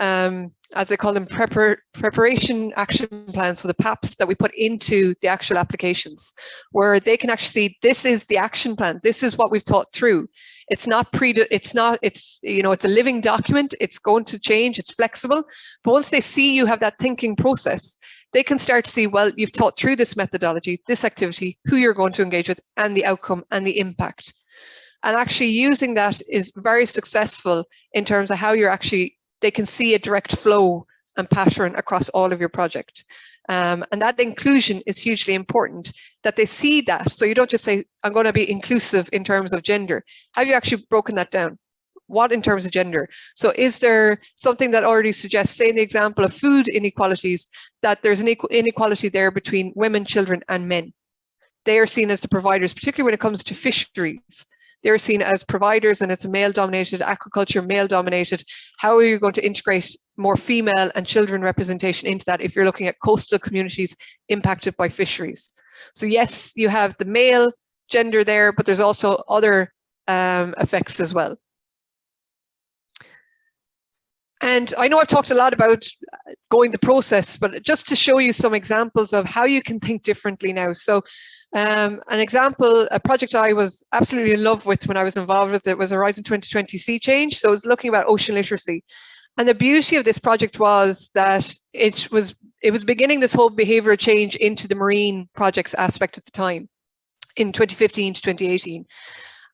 as they call them, preparation action plans, so the PAPs that we put into the actual applications, where they can actually see this is the action plan, this is what we've thought through. It's not it's a living document, it's going to change, it's flexible, but once they see you have that thinking process, they can start to see, well, you've thought through this methodology, this activity, who you're going to engage with, and the outcome and the impact. And actually using that is very successful in terms of how you're actually, they can see a direct flow and pattern across all of your project. And that inclusion is hugely important, that they see that. So you don't just say, I'm going to be inclusive in terms of gender. Have you actually broken that down? What in terms of gender? So is there something that already suggests, say in the example of food inequalities, that there's an inequality there between women, children, and men? They are seen as the providers, particularly when it comes to fisheries. They're seen as providers, and it's a male-dominated agriculture, male-dominated. How are you going to integrate more female and children representation into that if you're looking at coastal communities impacted by fisheries? So yes, you have the male gender there, but there's also other effects as well. And I know I've talked a lot about going the process, but just to show you some examples of how you can think differently now. So an example, a project I was absolutely in love with when I was involved with it was Horizon 2020 Sea Change. So it was looking about ocean literacy. And the beauty of this project was that it was beginning this whole behavioral change into the marine projects aspect at the time in 2015 to 2018.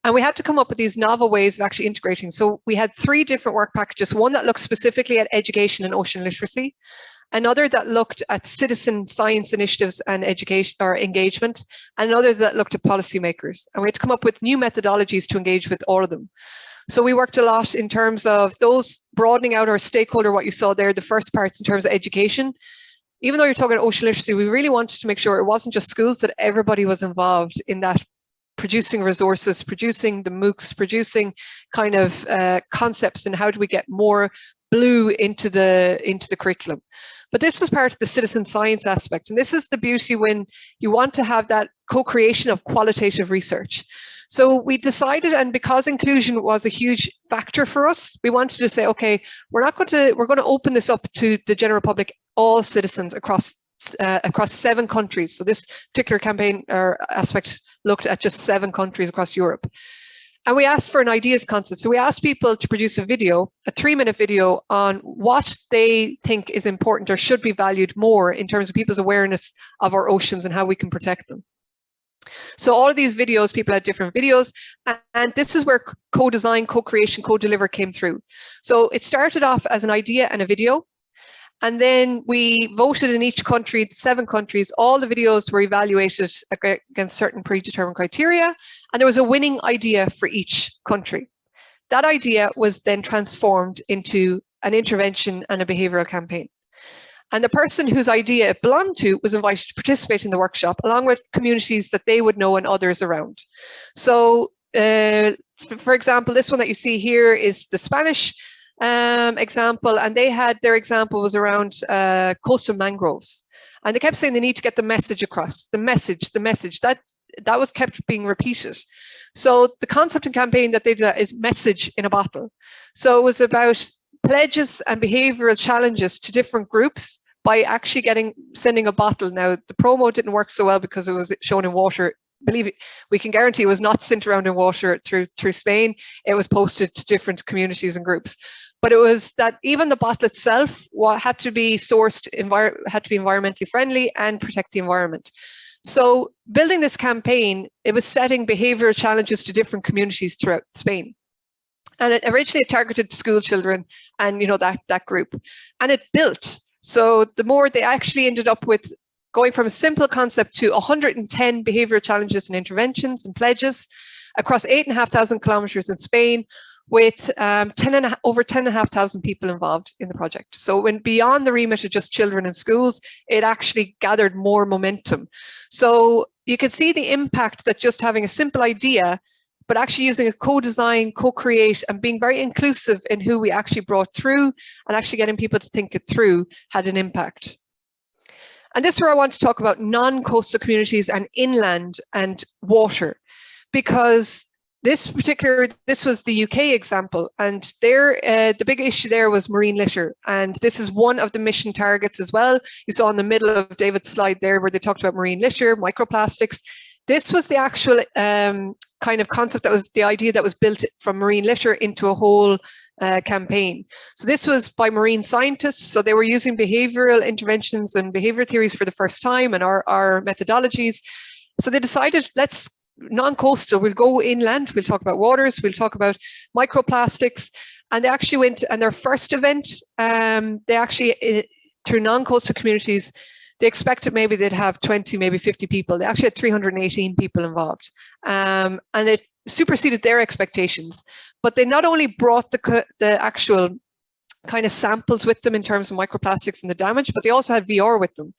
And we had to come up with these novel ways of actually integrating. So we had 3 different work packages, one that looked specifically at education and ocean literacy, another that looked at citizen science initiatives and education or engagement, and another that looked at policymakers. And we had to come up with new methodologies to engage with all of them. So we worked a lot in terms of those broadening out our stakeholder, what you saw there, the first parts in terms of education. Even though you're talking ocean literacy, we really wanted to make sure it wasn't just schools, that everybody was involved in that, producing resources, producing the MOOCs, producing kind of concepts, and how do we get more blue into the curriculum. But this was part of the citizen science aspect. And this is the beauty when you want to have that co-creation of qualitative research. So we decided, and because inclusion was a huge factor for us, we wanted to say, okay, we're going to open this up to the general public, all citizens across 7 countries. So this particular campaign or aspect looked at just 7 countries across Europe. And we asked for an ideas contest. So we asked people to produce a video, a 3-minute video on what they think is important or should be valued more in terms of people's awareness of our oceans and how we can protect them. So all of these videos, people had different videos, and this is where co-design, co-creation, co-deliver came through. So it started off as an idea and a video. And then we voted in each country, 7 countries, all the videos were evaluated against certain predetermined criteria, and there was a winning idea for each country. That idea was then transformed into an intervention and a behavioural campaign. And the person whose idea it belonged to was invited to participate in the workshop, along with communities that they would know and others around. So, for example, this one that you see here is the Spanish example, and they had their example was around coastal mangroves, and they kept saying they need to get the message across, the message that was kept being repeated. So the concept and campaign that they did is message in a bottle. So it was about pledges and behavioral challenges to different groups by actually sending a bottle. Now the promo didn't work so well because it was shown in water. Believe it, we can guarantee it was not sent around in water through Spain. It was posted to different communities and groups. But it was that even the bottle itself had to be sourced, had to be environmentally friendly and protect the environment. So building this campaign, it was setting behavioral challenges to different communities throughout Spain. And it originally targeted school children and that group. And it built. So the more they actually ended up with going from a simple concept to 110 behavioral challenges and interventions and pledges across 8,500 kilometers in Spain, with over 10,500 people involved in the project. So when beyond the remit of just children in schools, it actually gathered more momentum. So you can see the impact that just having a simple idea, but actually using a co-design, co-create, and being very inclusive in who we actually brought through and actually getting people to think it through had an impact. And this is where I want to talk about non-coastal communities and inland and water, because this was the UK example, and the big issue there was marine litter, and this is one of the mission targets as well. You saw in the middle of David's slide there where they talked about marine litter, microplastics. This was the actual kind of concept, that was the idea that was built from marine litter into a whole campaign. So this was by marine scientists, so they were using behavioral interventions and behavior theories for the first time, and our methodologies. So they decided, let's non-coastal, we'll go inland, we'll talk about waters, we'll talk about microplastics. And they actually went, and their first event, they actually, through non-coastal communities, they expected maybe they'd have 20, maybe 50 people. They actually had 318 people involved. And it superseded their expectations. But they not only brought the actual kind of samples with them in terms of microplastics and the damage, but they also had VR with them.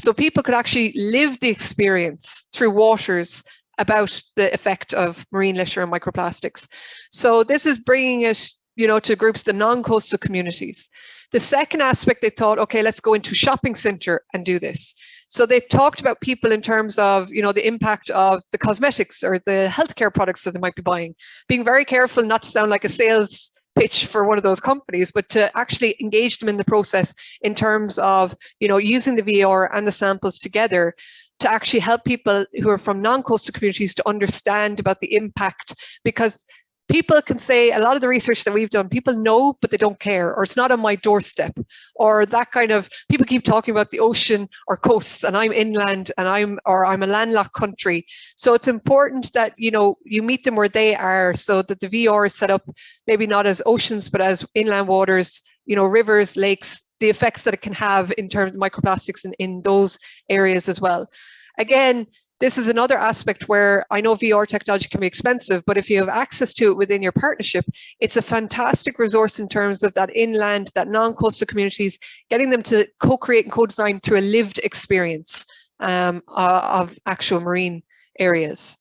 So people could actually live the experience through waters about the effect of marine litter and microplastics. So this is bringing it, to groups, the non-coastal communities. The second aspect, they thought, okay, let's go into shopping center and do this. So they talked about people in terms of, the impact of the cosmetics or the healthcare products that they might be buying, being very careful not to sound like a sales pitch for one of those companies, but to actually engage them in the process in terms of, using the VR and the samples together to actually help people who are from non-coastal communities to understand about the impact, because people can say, a lot of the research that we've done, people know, but they don't care, or it's not on my doorstep, or that kind of, people keep talking about the ocean or coasts, and I'm inland and I'm a landlocked country. So it's important that, you meet them where they are, so that the VR is set up maybe not as oceans, but as inland waters, rivers, lakes, the effects that it can have in terms of microplastics in those areas as well. Again, this is another aspect where I know VR technology can be expensive, but if you have access to it within your partnership, it's a fantastic resource in terms of that inland, that non-coastal communities, getting them to co-create and co-design through a lived experience of actual marine areas.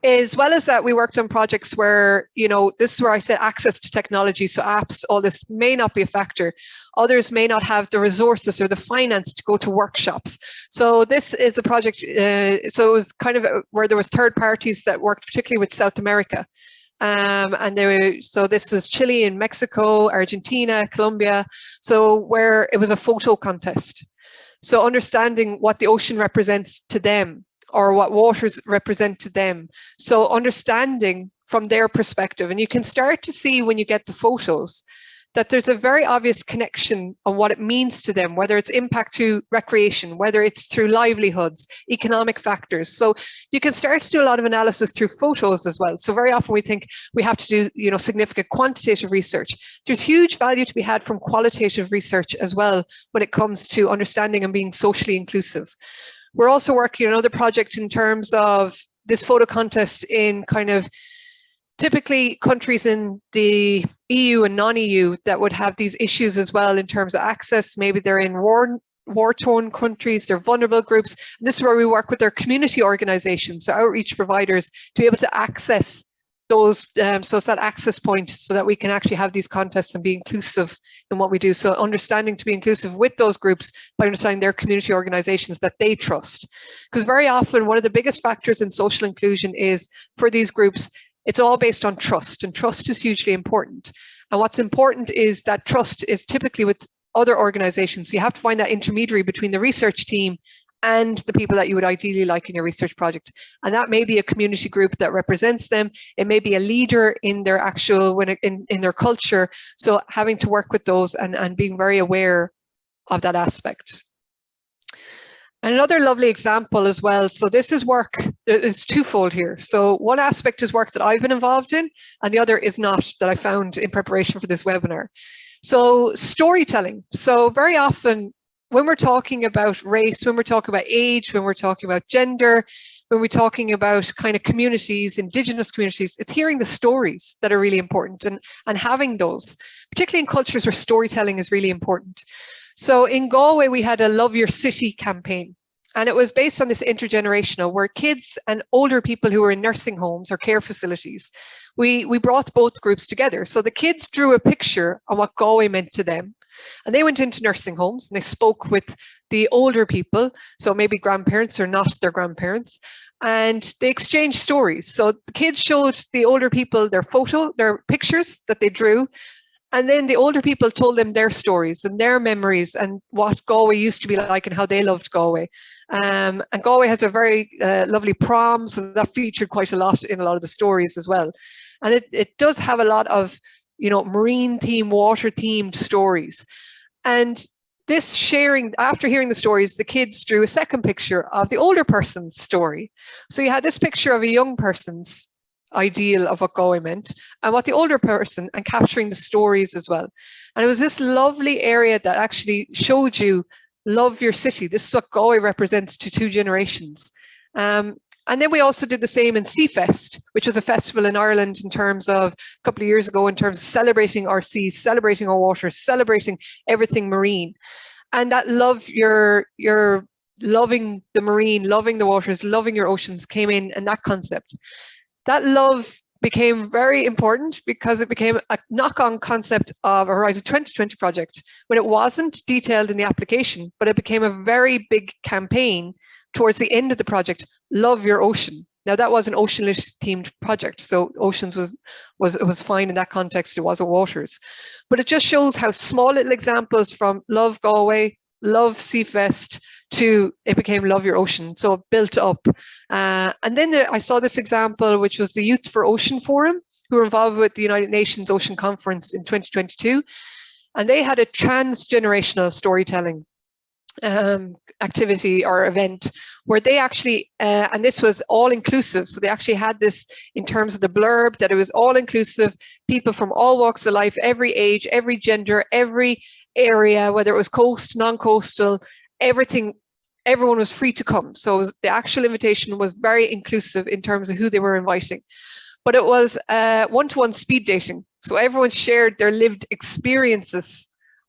As well as that, we worked on projects where, this is where I said access to technology. So apps, all this may not be a factor. Others may not have the resources or the finance to go to workshops. So this is a project, so it was kind of where there was third parties that worked particularly with South America. So this was Chile and Mexico, Argentina, Colombia. So where it was a photo contest. So understanding what the ocean represents to them, or what waters represent to them. So understanding from their perspective, and you can start to see when you get the photos that there's a very obvious connection on what it means to them, whether it's impact through recreation, whether it's through livelihoods, economic factors. So you can start to do a lot of analysis through photos as well. So very often we think we have to do, you know, significant quantitative research. There's huge value to be had from qualitative research as well when it comes to understanding and being socially inclusive. We're also working on another project in terms of this photo contest in kind of typically countries in the EU and non-EU that would have these issues as well in terms of access. Maybe they're in war-torn countries, they're vulnerable groups. And this is where we work with their community organizations, so outreach providers, to be able to access those, so it's that access point so that we can actually have these contests and be inclusive in what we do. So understanding to be inclusive with those groups by understanding their community organizations that they trust. Because very often one of the biggest factors in social inclusion is for these groups, it's all based on trust, and trust is hugely important. And what's important is that trust is typically with other organizations. So you have to find that intermediary between the research team and the people that you would ideally like in your research project. And that may be a community group that represents them. It may be a leader in their actual, in their culture. So having to work with those and being very aware of that aspect. And another lovely example as well. So this is work, it's twofold here. So one aspect is work that I've been involved in, and the other is not, that I found in preparation for this webinar. So storytelling. So very often when we're talking about race, when we're talking about age, when we're talking about gender, when we're talking about kind of communities, indigenous communities, it's hearing the stories that are really important and having those, particularly in cultures where storytelling is really important. So in Galway, we had a Love Your City campaign, and it was based on this intergenerational, where kids and older people who were in nursing homes or care facilities, we brought both groups together. So the kids drew a picture on what Galway meant to them, and they went into nursing homes and they spoke with the older people, so maybe grandparents or not their grandparents, and they exchanged stories. So the kids showed the older people their pictures that they drew, and then the older people told them their stories and their memories and what Galway used to be like and how they loved Galway. And Galway has a very lovely prom, so that featured quite a lot in a lot of the stories as well. And it does have a lot of, you know, marine themed, water themed stories. And this sharing, after hearing the stories, the kids drew a second picture of the older person's story. So you had this picture of a young person's ideal of what Galway meant and what the older person, and capturing the stories as well. And it was this lovely area that actually showed you, love your city. This is what Galway represents to two generations. And then we also did the same in Seafest, which was a festival in Ireland in terms of a couple of years ago, in terms of celebrating our seas, celebrating our waters, celebrating everything marine. And that love, your loving the marine, loving the waters, loving your oceans came in, and that concept. That love became very important because it became a knock-on concept of a Horizon 2020 project when it wasn't detailed in the application, but it became a very big campaign towards the end of the project, Love Your Ocean. Now that was an ocean-lit themed project, so oceans was fine in that context, it wasn't waters. But it just shows how small little examples from Love Galway, Love Seafest, to it became Love Your Ocean, so it built up. And then I saw this example, which was the Youth for Ocean Forum, who were involved with the United Nations Ocean Conference in 2022. And they had a transgenerational storytelling activity or event where they actually, and this was all inclusive, so they actually had this in terms of the blurb, that it was all inclusive, people from all walks of life, every age, every gender, every area, whether it was coast, non-coastal, everything, everyone was free to come. So the actual invitation was very inclusive in terms of who they were inviting. But it was one-to-one speed dating. So everyone shared their lived experiences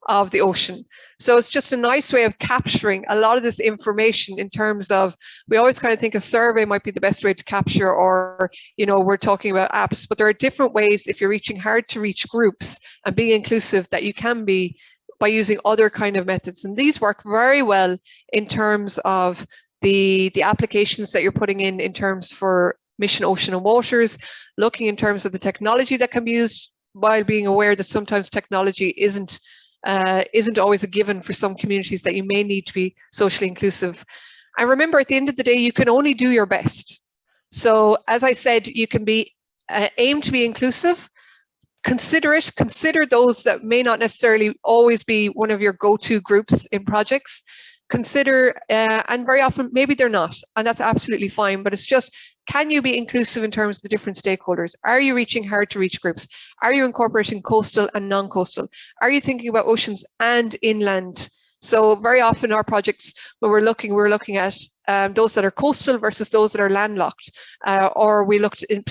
of the ocean. So it's just a nice way of capturing a lot of this information in terms of, we always kind of think a survey might be the best way to capture, or, you know, we're talking about apps, but there are different ways if you're reaching hard to reach groups and being inclusive that you can be by using other kind of methods. And these work very well in terms of the applications that you're putting in terms for Mission Ocean and Waters, looking in terms of the technology that can be used, while being aware that sometimes technology isn't always a given for some communities that you may need to be socially inclusive. And remember, at the end of the day, you can only do your best. So as I said, you can be aim to be inclusive, consider those that may not necessarily always be one of your go-to groups in projects. Consider, and very often maybe they're not, and that's absolutely fine, but it's just, can you be inclusive in terms of the different stakeholders? Are you reaching hard to reach groups? Are you incorporating coastal and non-coastal? Are you thinking about oceans and inland? So very often our projects, when we're looking at those that are coastal versus those that are landlocked, or we looked in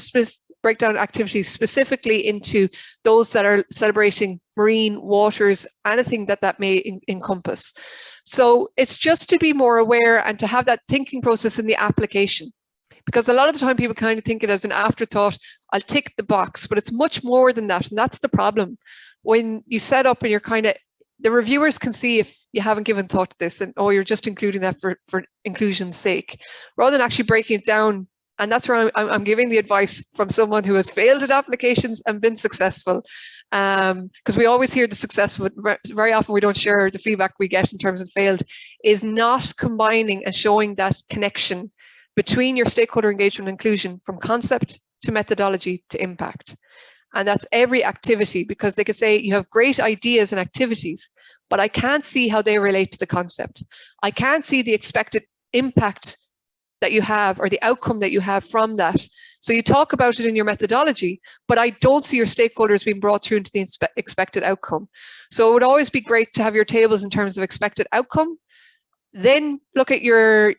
breakdown activities specifically into those that are celebrating marine waters, anything that may encompass. So it's just to be more aware and to have that thinking process in the application. Because a lot of the time people kind of think it as an afterthought, I'll tick the box, but it's much more than that. And that's the problem. When you set up and you're kind of, the reviewers can see if you haven't given thought to this and, oh, you're just including that for inclusion's sake, rather than actually breaking it down. And that's where I'm giving the advice from someone who has failed at applications and been successful. Because we always hear the successful, but very often we don't share the feedback we get in terms of failed, is not combining and showing that connection between your stakeholder engagement and inclusion from concept to methodology to impact. And that's every activity, because they could say you have great ideas and activities, but I can't see how they relate to the concept. I can't see the expected impact that you have or the outcome that you have from that. So you talk about it in your methodology, but I don't see your stakeholders being brought through into the expected outcome. So it would always be great to have your tables in terms of expected outcome, then look at your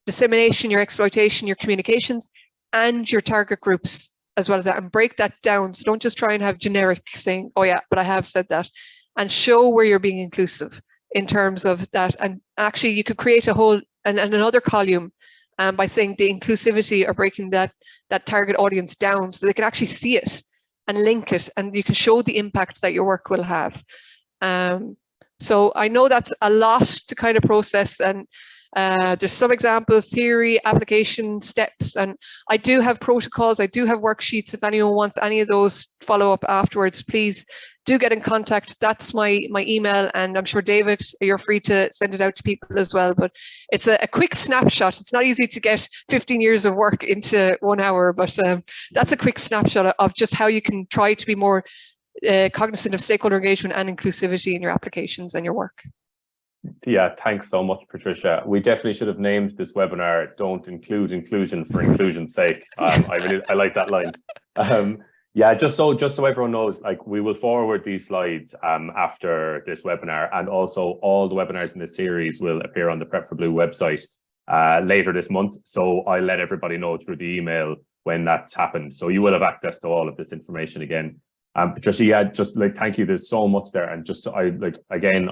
dissemination, your exploitation, your communications, and your target groups as well as that, and break that down. So don't just try and have generic saying, oh yeah, but I have said that, and show where you're being inclusive in terms of that. And actually you could create a whole, and another column by saying the inclusivity, or breaking that target audience down so they can actually see it and link it, and you can show the impact that your work will have. So I know that's a lot to kind of process, and there's some examples, theory, application, steps, and I do have protocols, I do have worksheets. If anyone wants any of those follow up afterwards, please do get in contact. That's my email, and I'm sure David, you're free to send it out to people as well. But it's a quick snapshot. It's not easy to get 15 years of work into 1 hour, but that's a quick snapshot of just how you can try to be more cognizant of stakeholder engagement and inclusivity in your applications and your work. Yeah, thanks so much, Patricia. We definitely should have named this webinar "Don't Include Inclusion for Inclusion's Sake." I like that line. Yeah, just so everyone knows, like, we will forward these slides after this webinar, and also all the webinars in this series will appear on the PREP4BLUE website later this month. So I'll let everybody know through the email when that's happened. So you will have access to all of this information again. Patricia, yeah, just like, thank you. There's so much there, and just I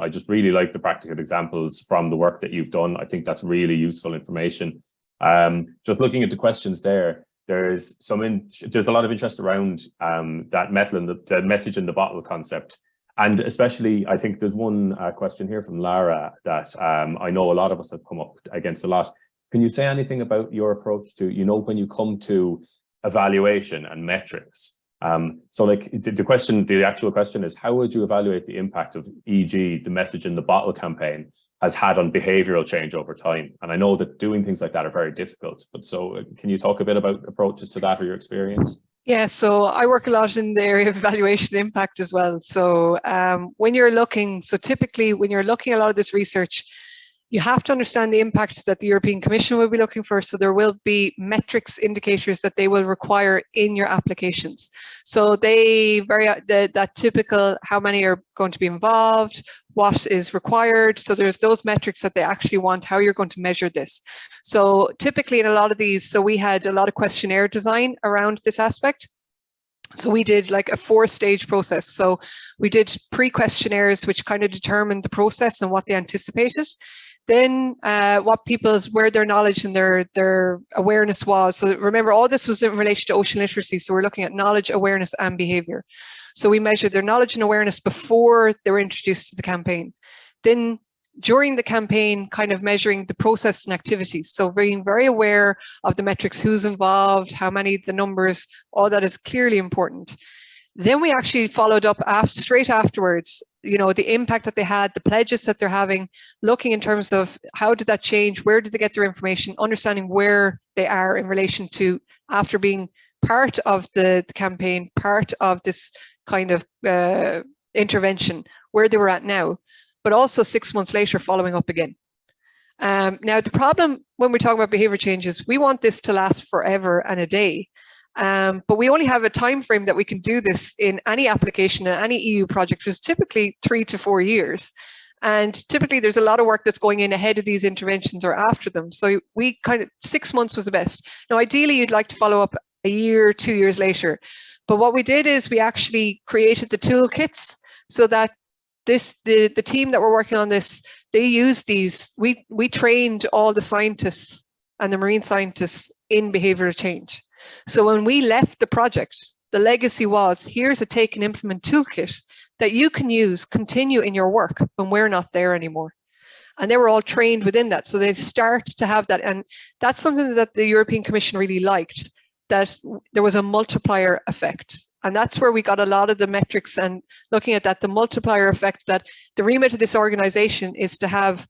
just really like the practical examples from the work that you've done. I think that's really useful information. Just looking at the questions there. There's a lot of interest around that metal and the message in the bottle concept, and especially I think there's one question here from Lara that I know a lot of us have come up against a lot. Can you say anything about your approach to, when you come to evaluation and metrics? So like the actual question is, how would you evaluate the impact of, e.g., the message in the bottle campaign has had on behavioral change over time? And I know that doing things like that are very difficult, but so can you talk a bit about approaches to that or your experience? Yeah, so I work a lot in the area of evaluation impact as well. So when you're looking, typically when you're looking at a lot of this research, you have to understand the impact that the European Commission will be looking for. So there will be metrics, indicators that they will require in your applications. So that typical, how many are going to be involved, what is required. So there's those metrics that they actually want, how you're going to measure this. So typically in a lot of these, so we had a lot of questionnaire design around this aspect. So we did like a 4-stage process. So we did pre-questionnaires, which kind of determined the process and what they anticipated. Then where their knowledge and their awareness was. So remember, all this was in relation to ocean literacy. So we're looking at knowledge, awareness, and behavior. So we measured their knowledge and awareness before they were introduced to the campaign. Then during the campaign, kind of measuring the process and activities. So being very aware of the metrics, who's involved, how many, the numbers, all that is clearly important. Then we actually followed up straight afterwards, you know, the impact that they had, the pledges that they're having, looking in terms of how did that change, where did they get their information, understanding where they are in relation to after being part of the campaign, part of this kind of intervention, where they were at now, but also 6 months later following up again. Now, the problem when we talk about behavior changes, we want this to last forever and a day. But we only have a time frame that we can do this in any application and any EU project, which is typically 3 to 4 years. And typically there's a lot of work that's going in ahead of these interventions or after them. So we kind of 6 months was the best. Now, ideally, you'd like to follow up a year, 2 years later. But what we did is we actually created the toolkits so that the team that were working on this, they used these. We trained all the scientists and the marine scientists in behavioral change. So when we left the project, the legacy was, here's a take and implement toolkit that you can use, continue in your work when we're not there anymore. And they were all trained within that. So they start to have that. And that's something that the European Commission really liked, that there was a multiplier effect. And that's where we got a lot of the metrics and looking at that, the multiplier effect, that the remit of this organization is to have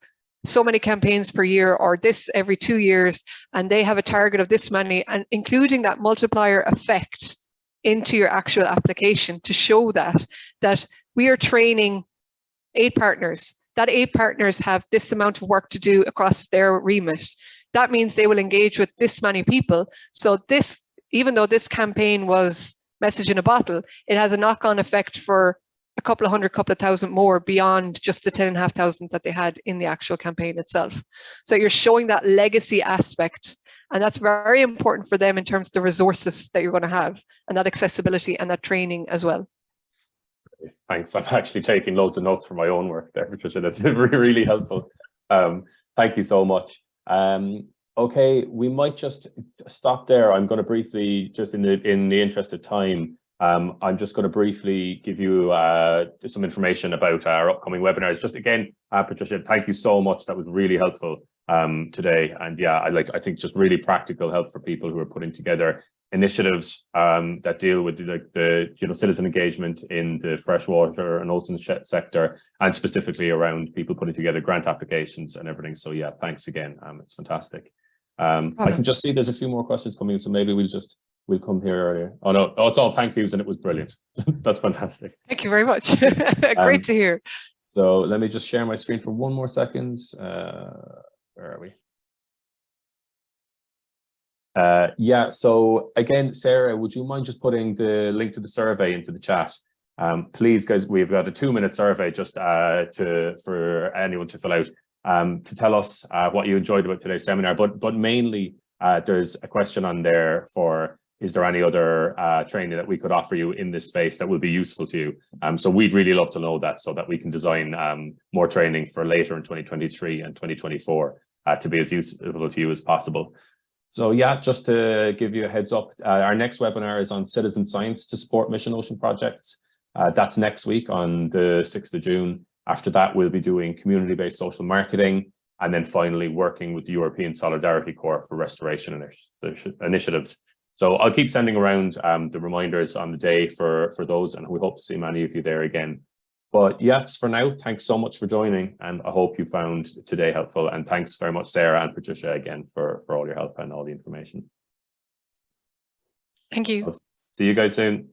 so many campaigns per year or this every 2 years, and they have a target of this many, and including that multiplier effect into your actual application to show that we are training 8 partners, that 8 partners have this amount of work to do across their remit. That means they will engage with this many people. So this, even though this campaign was message in a bottle, it has a knock-on effect for a couple of hundred, couple of thousand more beyond just the 10,500 that they had in the actual campaign itself. So you're showing that legacy aspect, and that's very important for them in terms of the resources that you're going to have, and that accessibility and that training as well. Thanks. I'm actually taking loads of notes for my own work there, Patricia. That's really helpful. Thank you so much. Okay, we might just stop there. I'm going to briefly, just in the interest of time, I'm just going to briefly give you some information about our upcoming webinars. Just again, Patricia, thank you so much. That was really helpful today. And yeah, I think just really practical help for people who are putting together initiatives that deal with the citizen engagement in the freshwater and ocean sector, and specifically around people putting together grant applications and everything. So yeah, thanks again. It's fantastic. I can just see there's a few more questions coming in, so maybe we'll come here earlier. Oh no, it's all thank yous and it was brilliant. That's fantastic. Thank you very much. Great to hear. So let me just share my screen for one more second. Where are we? Yeah, so again, Sarah, would you mind just putting the link to the survey into the chat? Please, guys, we've got a 2-minute survey just for anyone to fill out to tell us what you enjoyed about today's seminar, but mainly there's a question on there for, is there any other training that we could offer you in this space that will be useful to you? So we'd really love to know that, so that we can design more training for later in 2023 and 2024 to be as useful to you as possible. So yeah, just to give you a heads up, our next webinar is on citizen science to support mission ocean projects. That's next week on the 6th of June. After that, we'll be doing community-based social marketing, and then finally working with the European Solidarity Corps for restoration initiatives. So I'll keep sending around the reminders on the day for those, and we hope to see many of you there again. But yes, for now, thanks so much for joining, and I hope you found today helpful. And thanks very much, Sarah and Patricia, again for all your help and all the information. Thank you. I'll see you guys soon.